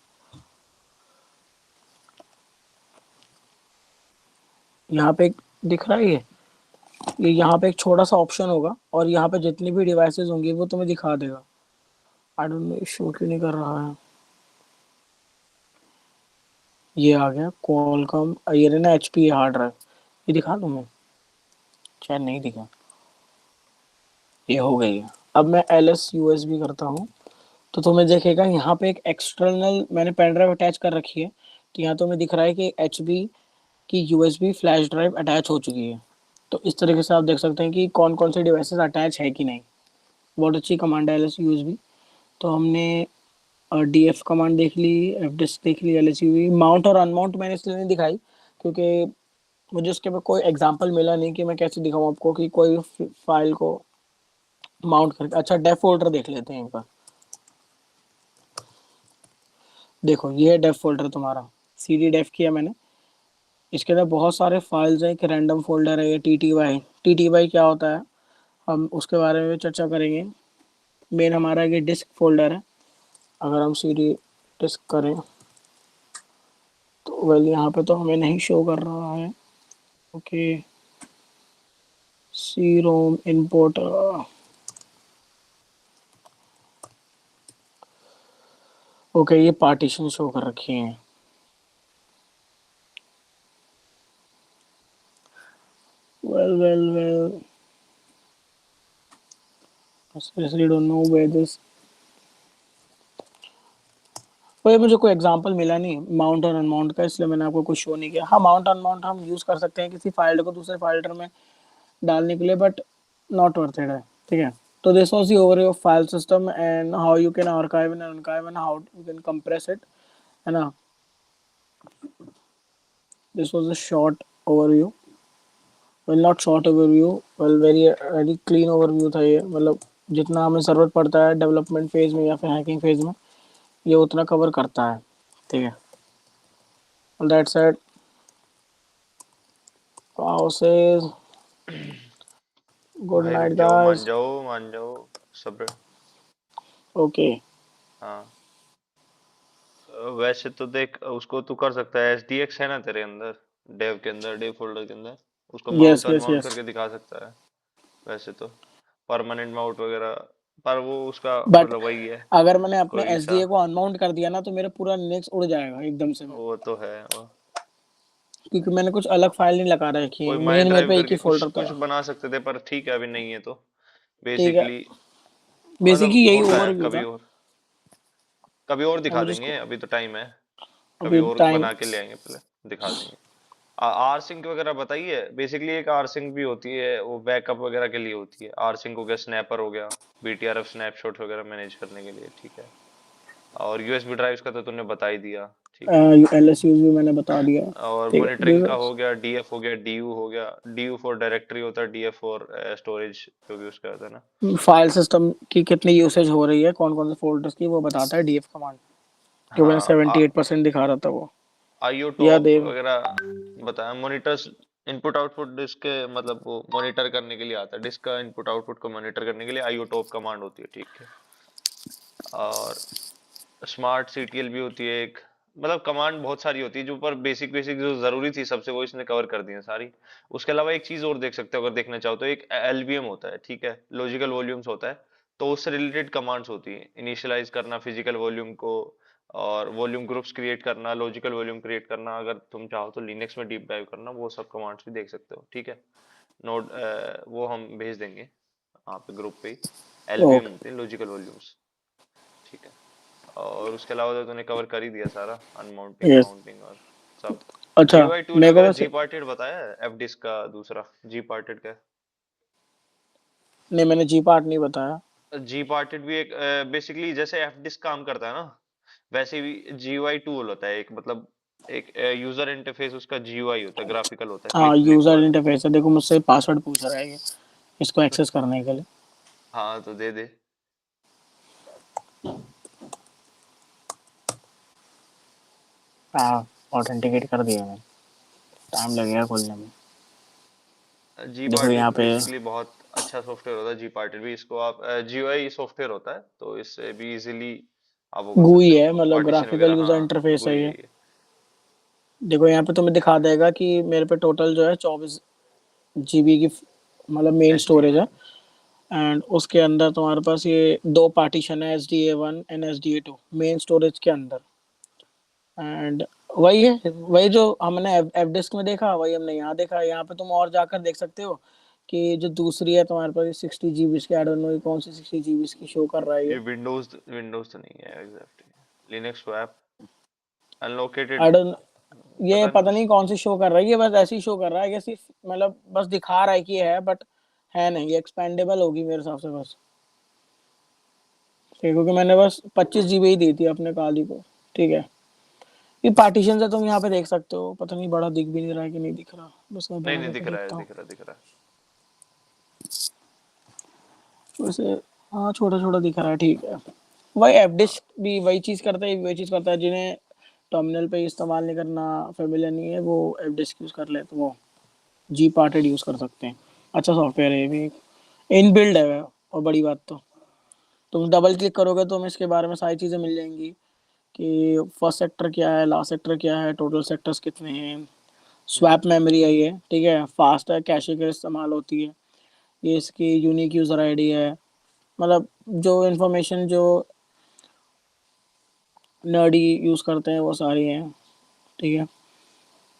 यहाँ पे एक दिख रहा है ये यहाँ पे एक छोटा सा ऑप्शन होगा, और यहाँ पे जितनी भी डिवाइसेस होंगी वो तुम्हें दिखा देगा. आई डोंट नो शो क्यों नहीं कर रहा है. ये आ गया क्वालकॉम, ये ना HP हार्ड ड्राइव, ये दिखा दूँ मैं, शायद नहीं दिखा. ये हो गई है. अब मैं LSUSB करता हूँ, तो तुम्हें देखेगा यहाँ पे एक एक्सटर्नल मैंने पेन ड्राइव अटैच कर रखी है. तो यहाँ तुम्हें दिख रहा है कि HB की USB फ्लैश ड्राइव अटैच हो चुकी है. तो इस तरीके से आप देख सकते हैं कि कौन कौन से डिवाइसेस अटैच है कि नहीं. बहुत अच्छी कमांड है LSUSB. तो हमने DF कमांड देख ली, FDisk देख ली, LSUV माउंट और अनमाउंट मैंने इसलिए नहीं दिखाई क्योंकि मुझे उसके पे कोई एग्जांपल मिला नहीं कि मैं कैसे दिखाऊं आपको कि कोई फाइल को माउंट करके. अच्छा, डेफ फोल्डर देख लेते हैं एक बार. देखो ये है डेफ फोल्डर तुम्हारा, CD डेफ किया मैंने. इसके अंदर बहुत सारे फाइल्स हैं, एक रैंडम फोल्डर है ये TTY क्या होता है हम उसके बारे में चर्चा करेंगे. मेन हमारा ये डिस्क फोल्डर है. अगर हम CD डिस्क करें तो वेल यहाँ पे तो हमें नहीं शो कर रहा है. ओके, सी रोम इम्पोर्ट. ओके, ये पार्टीशन शो कर रखी हैं. Well seriously don't know where this. वही मुझे कोई एग्जांपल मिला नहीं माउंट और अनमाउंट का, इसलिए मैंने आपको कुछ शो नहीं किया. हाँ, माउंट अनमाउंट हम यूज़ कर सकते हैं किसी फाइल को दूसरे फाइल में डालने के लिए, बट नॉट वर्थ इट है. ठीक है, तो this was the overview of file system and how you can archive and अनकाइव and how you can compress it, है ना. This was a short overview, well not short overview, well very clean overview था ये. मतलब जितना हमें ज़रूरत पड़ता है डेवलपमेंट फेज में या फिर हैकिंग फेज में, ये उतना कवर करता है. ठीक है, दैट्स इट. पाओ सेज गुड भाई रुक नाइट जाओ, गाइस. मान जाओ, सब्र. ओके, हाँ, वैसे तो देख, उसको तू कर सकता है. SDX है ना तेरे अंदर, डेव के अंदर, डेव फोल्डर के अंदर, उसको yes mount yes unmount yes. करके दिखा सकता है. वैसे तो परमानेंट माउंट वगैरह, पर वो उसका बट मतलब वही है, अगर मैंने अपने कोई सा. SDA को अनमाउंट कर दिया ना, तो मेरा पूरा लिनक्स उड़ जाएगा एकदम से. मैं वो तो है वो. क्योंकि मैंने कुछ अलग फाइल नहीं लगा रखी है, कोई माई मेन मेरे ड्राइव पे एक ही करके कुछ फोल्डर था. कुछ बना सकते थे, पर ठीक है, अभी नहीं है तो ठीक है, बेसिकली बेसिकली मतलब यही होता है. ओवरव्यू था. कभी और और दिखा मुझे देंगे, इसको अभी तो टाइम है. कभी अभी और टाइम. बना के ले आएंगे, पहले दिखा देंगे. आर सिंक वगैरह बताइए. बेसिकली एक आर सिंक भी होती है, वो बैकअप वगैरह के लिए होती है. आर सिंक हो गया, स्नैपर हो गया, BTRF स्नैपशॉट वगैरह मैनेज करने के लिए. ठीक है, और USB ड्राइव्स का तो तूने बता ही दिया. ठीक है। LS यूज भी मैंने बता दिया। और ठीक है, मॉनिटरिंग का हो गया, डीएफ हो गया, डीयू हो गया। डीयू फॉर डायरेक्टरी होता है, डीएफ फॉर स्टोरेज जो भी उसका होता है ना। फाइल सिस्टम की कितनी यूसेज हो रही है, कौन कौन से फोल्डर्स की, वो बताता है डीएफ कमांड, जो मैंने हाँ, 78% दिखा रहा था वो। आईओ या टॉप देव वगैरह बताया। मॉनिटर्स इनपुट आउटपुट डिस्क के मतलब वो मॉनिटर करने के लिए आता है, डिस्क का इनपुट आउटपुट को मॉनिटर करने के लिए आईओ टॉप कमांड होती है, ठीक है। और स्मार्ट सीटीएल भी होती है एक। मतलब कमांड बहुत सारी होती है, जो पर बेसिक बेसिक जो जरूरी थी सबसे वो इसने कवर कर दी है सारी। उसके अलावा एक चीज और देख सकते हो अगर देखना चाहो तो, एक एलवीएम होता है, ठीक है, लॉजिकल वॉल्यूम्स होता है। तो उससे रिलेटेड कमांड्स होती है, इनिशियलाइज करना फिजिकल वॉल्यूम को, और वॉल्यूम ग्रुप्स क्रिएट करना, लॉजिकल वॉल्यूम क्रिएट करना। अगर तुम चाहो तो लिनक्स में डीप डाइव करना, वो सब कमांड्स भी देख सकते हो, ठीक है। नोट वो हम भेज देंगे यहाँ पे ग्रुप पे। LVM okay. होते हैं, लॉजिकल वॉल्यूम्स, ठीक है। और उसके अलावा तो तूने कवर कर ही दिया सारा, अनमाउंटिंग यस। माउंटिंग और सब। अच्छा, GUI टूल मेरे को वगैरह बस जी पार्टेड बताया है, एफ डिस्क का दूसरा जी पार्टेड का। नहीं, मैंने जी पार्ट नहीं बताया। जी पार्टेड भी एक बेसिकली जैसे एफ डिस्क काम करता है ना, वैसे भी GUI टूल होता है एक, मतलब एक यूजर इंटरफेस उसका GUI होता है, ग्राफिकल होता है, हाँ, क्लिक क्लिक यूजर वाला। इंटरफेस है, देखो मुझसे पासवर्ड पूछ रहा है ये, इसको एक्सेस करने के लिए। हाँ तो दे दे। हाँ, ऑथेंटिकेट कर दिया मैंने, टाइम लगेगा खोलने में। जी देखो यहाँ पार्टेड पे बेसिकली बहुत अच्छा सॉफ्टवेयर होता है, जी पार्टेड भी। इसको आप GUI सॉफ्टवेयर होता है, तो इससे भी इजीली आप वो कर GUI सकते है, हो, मतलब पार्टीशन ग्राफिकल वगैरह। यूजर हाँ इंटरफेस है GUI है ये। ये। देखो यहाँ पे तुम्हें दिखा देगा कि मेरे पे टोटल जो है 24 GB की मतलब मेन एच डी स्टोरेज है। हाँ। एंड उसके अंदर तुम्हारे पास ये दो पार्टीशन है, SDA1 and SDA2 main storage के अंदर। एंड वही है, वही जो हमने एफ डिस्क में देखा वही हमने यहाँ देखा। यहाँ पे तुम और जाकर देख सकते हो कि जो दूसरी है तुम्हारे पास 60 GB की, आई डोंट नो कौन सी 60 GB की शो कर रहा है ये ये। विंडोज विंडोज तो नहीं है exactly, Linux swap unallocated. I don't, ये पता नहीं पता कुछ। नहीं कौन सी शो कर रहा है, ये बस ऐसे ही शो कर रहा है, ये सिर्फ मतलब बस दिखा रहा है कि ये है, बट है नहीं। ये एक्सपेंडेबल होगी मेरे हिसाब से बस, ठीक है, क्योंकि मैंने बस 25 GB ही दी थी अपने काली को, ठीक है। ये पार्टीशन से तुम यहाँ पे देख सकते हो, पता नहीं बड़ा दिख भी नहीं रहा है कि नहीं दिख रहा, बस मैं नहीं बड़ा नहीं करके दिख रहा है, देखता हूँ दिख रहा दिख रहा वैसे। हाँ, छोटा छोटा दिख रहा है, ठीक है। वही एफ डिस्क भी वही चीज़ करता है, वही चीज़ करता है। जिन्हें टर्मिनल पे इस्तेमाल नहीं करना, फेमिलियर नहीं है, वो एफ डिस्क यूज़ कर ले तो वो जी पार्टेड यूज़ कर सकते हैं। अच्छा सॉफ्टवेयर है ये भी, इन बिल्ड है। और बड़ी बात तो तुम डबल क्लिक करोगे तो हमें इसके बारे में सारी चीज़ें मिल जाएंगी कि फर्स्ट सेक्टर क्या है, लास्ट सेक्टर क्या है, टोटल सेक्टर्स कितने हैं। है। स्वैप मेमोरी है ये, ठीक है, फास्ट है, कैशे के इस्तेमाल होती है। ये इसकी यूनिक यूज़र आईडी है, मतलब जो इन्फॉर्मेशन जो नर्डी यूज़ करते हैं वो सारी हैं, ठीक है।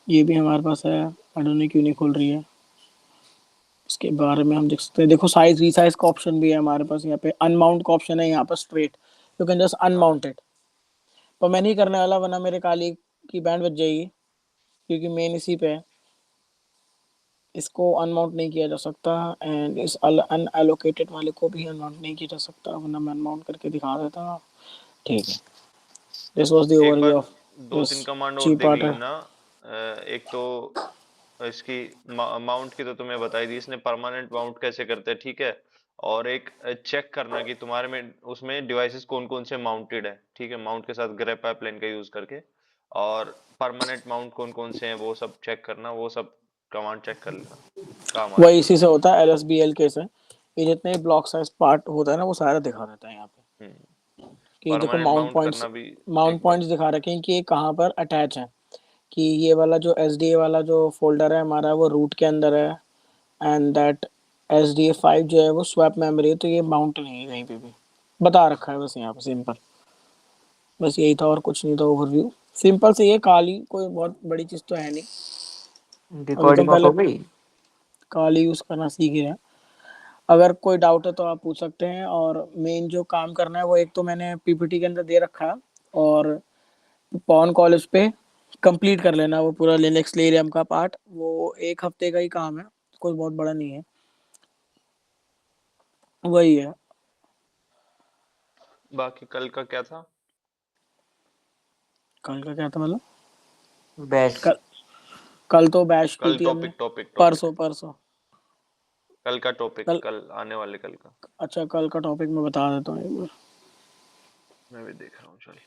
ये भी हमारे पास है, आई डोंट नो क्यों नहीं खुल रही है। इसके बारे में हम देख सकते हैं, देखो साइज रीसाइज का ऑप्शन भी है हमारे पास। यहाँ पे अनमाउंट का ऑप्शन है, यहाँ पर स्ट्रेट यू कैन जस्ट हाँ अनमाउंट इट। पर मैं नहीं करने वाला, वरना मेरे काली की बैंड बज जाएगी, क्योंकि मेन इसी पे है। इसको अनमाउंट नहीं किया जा सकता, एंड इस अनएलोकेटेड वाले को भी अनमाउंट नहीं किया जा सकता, वरना मैं अनमाउंट करके दिखा देता हूँ, ठीक है। दिस वाज द एक ओवरव्यू बार ऑफ दो दिस तीन कमांड और ची देख पार्ट। लेना। एक तो इसकी माउंट की तो तुम्हें बताई दी इसने, परमानेंट माउंट कैसे करते हैं, ठीक है। और एक चेक करना कि तुम्हारे में उसमें डिवाइसेस कौन कौन से माउंटेड है, ठीक है, माउंट के साथ ग्रेप पाइपलाइन का यूज करके। और परमानेंट माउंट कौन कौन से हैं वो सब चेक करना, वो सब कमांड चेक कर लेना, काम वही आती है इसी वो। से होता है, LSBL के से ये जितने ब्लॉक साइज पार्ट होता है ना, वो सारा दिखा देता है यहाँ पे। कि देखो परमानेंट माउंट करना भी माउंट एक बार। पॉइंट्स दिखा रखे हैं कि ये कहाँ पर अटैच है। कि ये वाला जो SDA वाला जो फोल्डर है हमारा, वो रूट के अंदर है। एंड दैट SDA5 जो है वो स्वैप मेमोरी है, तो ये माउंट नहीं है कहीं पे भी, बता रखा है बस यहाँ पे सिंपल। बस यही था और कुछ नहीं था, ओवरव्यू सिंपल से। ये काली कोई बहुत बड़ी चीज़ तो है नहीं, अभी तो रिकॉर्डिंग ऑफ पहले हो गई। काली यूज़ करना सीख ही रहे हैं। अगर कोई डाउट है तो आप पूछ सकते हैं, और मेन जो काम करना है वो एक तो मैंने PPT के अंदर दे रखा है, और पॉन कॉलेज पे कंप्लीट कर लेना वो पूरा लिनक्स लेरियम का पार्ट। वो एक हफ्ते का ही काम है, कोई बहुत बड़ा नहीं है, वही है। बाकी कल का क्या था? कल का क्या था मतलब? बैच कल कल तो बैश की कल थी हमने। टॉपिक परसों परसों कल का टॉपिक, कल। कल आने वाले कल का अच्छा कल का टॉपिक मैं बता देता हूँ एक बार। मैं भी देख रहा हूँ। चल,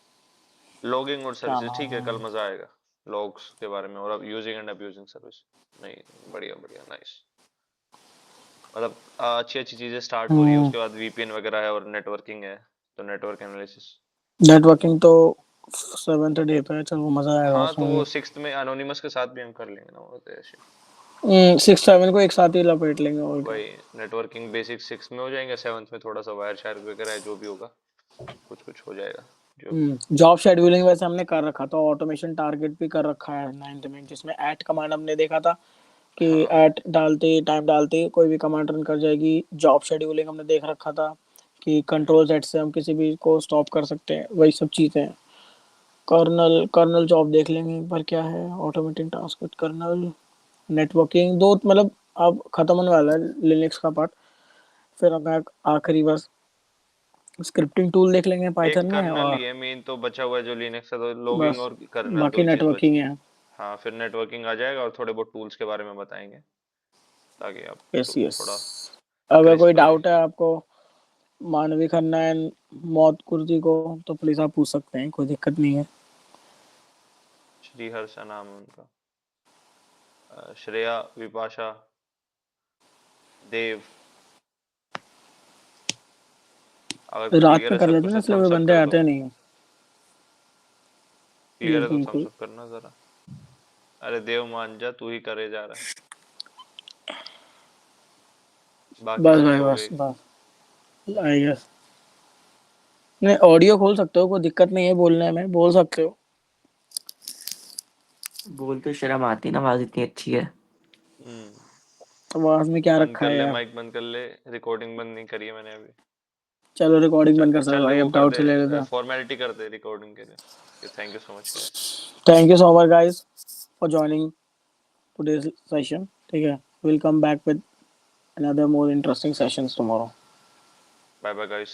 लॉगिंग और क्या सर्विसेज, ठीक है, कल नाम? मजा आएगा लॉग्स के बारे में, और अब यूजिंग एंड अब्यूजिंग सर्विस। नहीं, बढ़िया बढ़िया, नाइस। मतलब अच्छी अच्छी चीजें स्टार्ट हो रही है, उसके बाद वीपीएन वगैरह है और नेटवर्किंग है, तो नेटवर्क एनालिसिस। नेटवर्किंग तो 7th डे पे है, चल वो मजा आएगा हाँ, तो उसमें वो भी। 6th में अनोनिमस के साथ भी हम कर लेंगे ना, वो तो ऐसे। 6 7 को एक साथ ही लपेट लेंगे और क्या। वही, नेटवर्किंग बेसिक 6 में हो जाएंगे, 7th में थोड़ा सा वायर शायर वगैरह है, जो भी होगा कुछ कुछ हो जाएगा जो भी। जॉब शेड्यूलिंग वैसे हमने कर रखा था, ऑटोमेशन टारगेट भी कर रखा है 9th में, जिसमें ऐट कमांड हमने देखा था कि हाँ ऐट डालते टाइम डालते कोई भी कमांड रन कर जाएगी। जॉब शेड्यूलिंग हमने देख रखा था कि कंट्रोल जेड से हम किसी भी को स्टॉप कर सकते हैं, वही सब चीज़ें हैं। कर्नल जॉब देख लेंगे एक बार क्या है, automating task with kernel. Networking दो मतलब अब खत्म होने वाला है लिनक्स का पार्ट। फिर हमें आखिरी बस स्क्रिप्टिंग टूल देख लेंगे एक पाइथन में, कर्नल ही और है मेन, तो बचा हुआ है जो लिनक्स है, तो लॉगिंग बस और कर्नल दो बाकी ही चीज नेटवर्किंग बची है। है। हाँ, फिर नेटवर्किंग आ जाएगा और थोड़े बहुत टूल्स के बारे में बताएंगे, ताकि आप यस तो यस। थोड़ा अगर कोई क्रिस्प रहे। डाउट है आपको मानवी खन्ना एंड मौत कुर्जी को, तो प्लीज आप पूछ सकते हैं, कोई दिक्कत नहीं है। श्रीहर्ष नाम है उनका। श्रेया, विपाशा, देव। अगर रात क्लियर में है कर सब लेते हैं कुछ ना, तो इसलिए कोई थम्स अप बंदे कर दो। आते नहीं। क्लियर है तो थम्स बिल्कुल। अप करना जरा। अरे देव मान जा, तू ही करे जा रहा है, बाकी बस सब भाई तो हो बस गई। बस आई गेस। नहीं, ऑडियो खोल सकते हो, कोई दिक्कत नहीं है, बोलने में बोल सकते हो। बोल तो शर्म आती ना, आवाज इतनी अच्छी है। तो आवाज में क्या बंद रखा कर है ले, यार। माइक बंद कर ले। रिकॉर्डिंग बंद नहीं करी है मैंने अभी। चलो रिकॉर्डिंग बंद चल कर सकते चल भाई, वो अब कर डाउट दे, से ले लेते हैं। फॉर्मेलिटी कर दे रिकॉर्डिंग के लिए। Thank you so much guys. Thank you so much guys for joining today's session. ठीक है, will come back with another more interesting sessions tomorrow. Bye bye guys.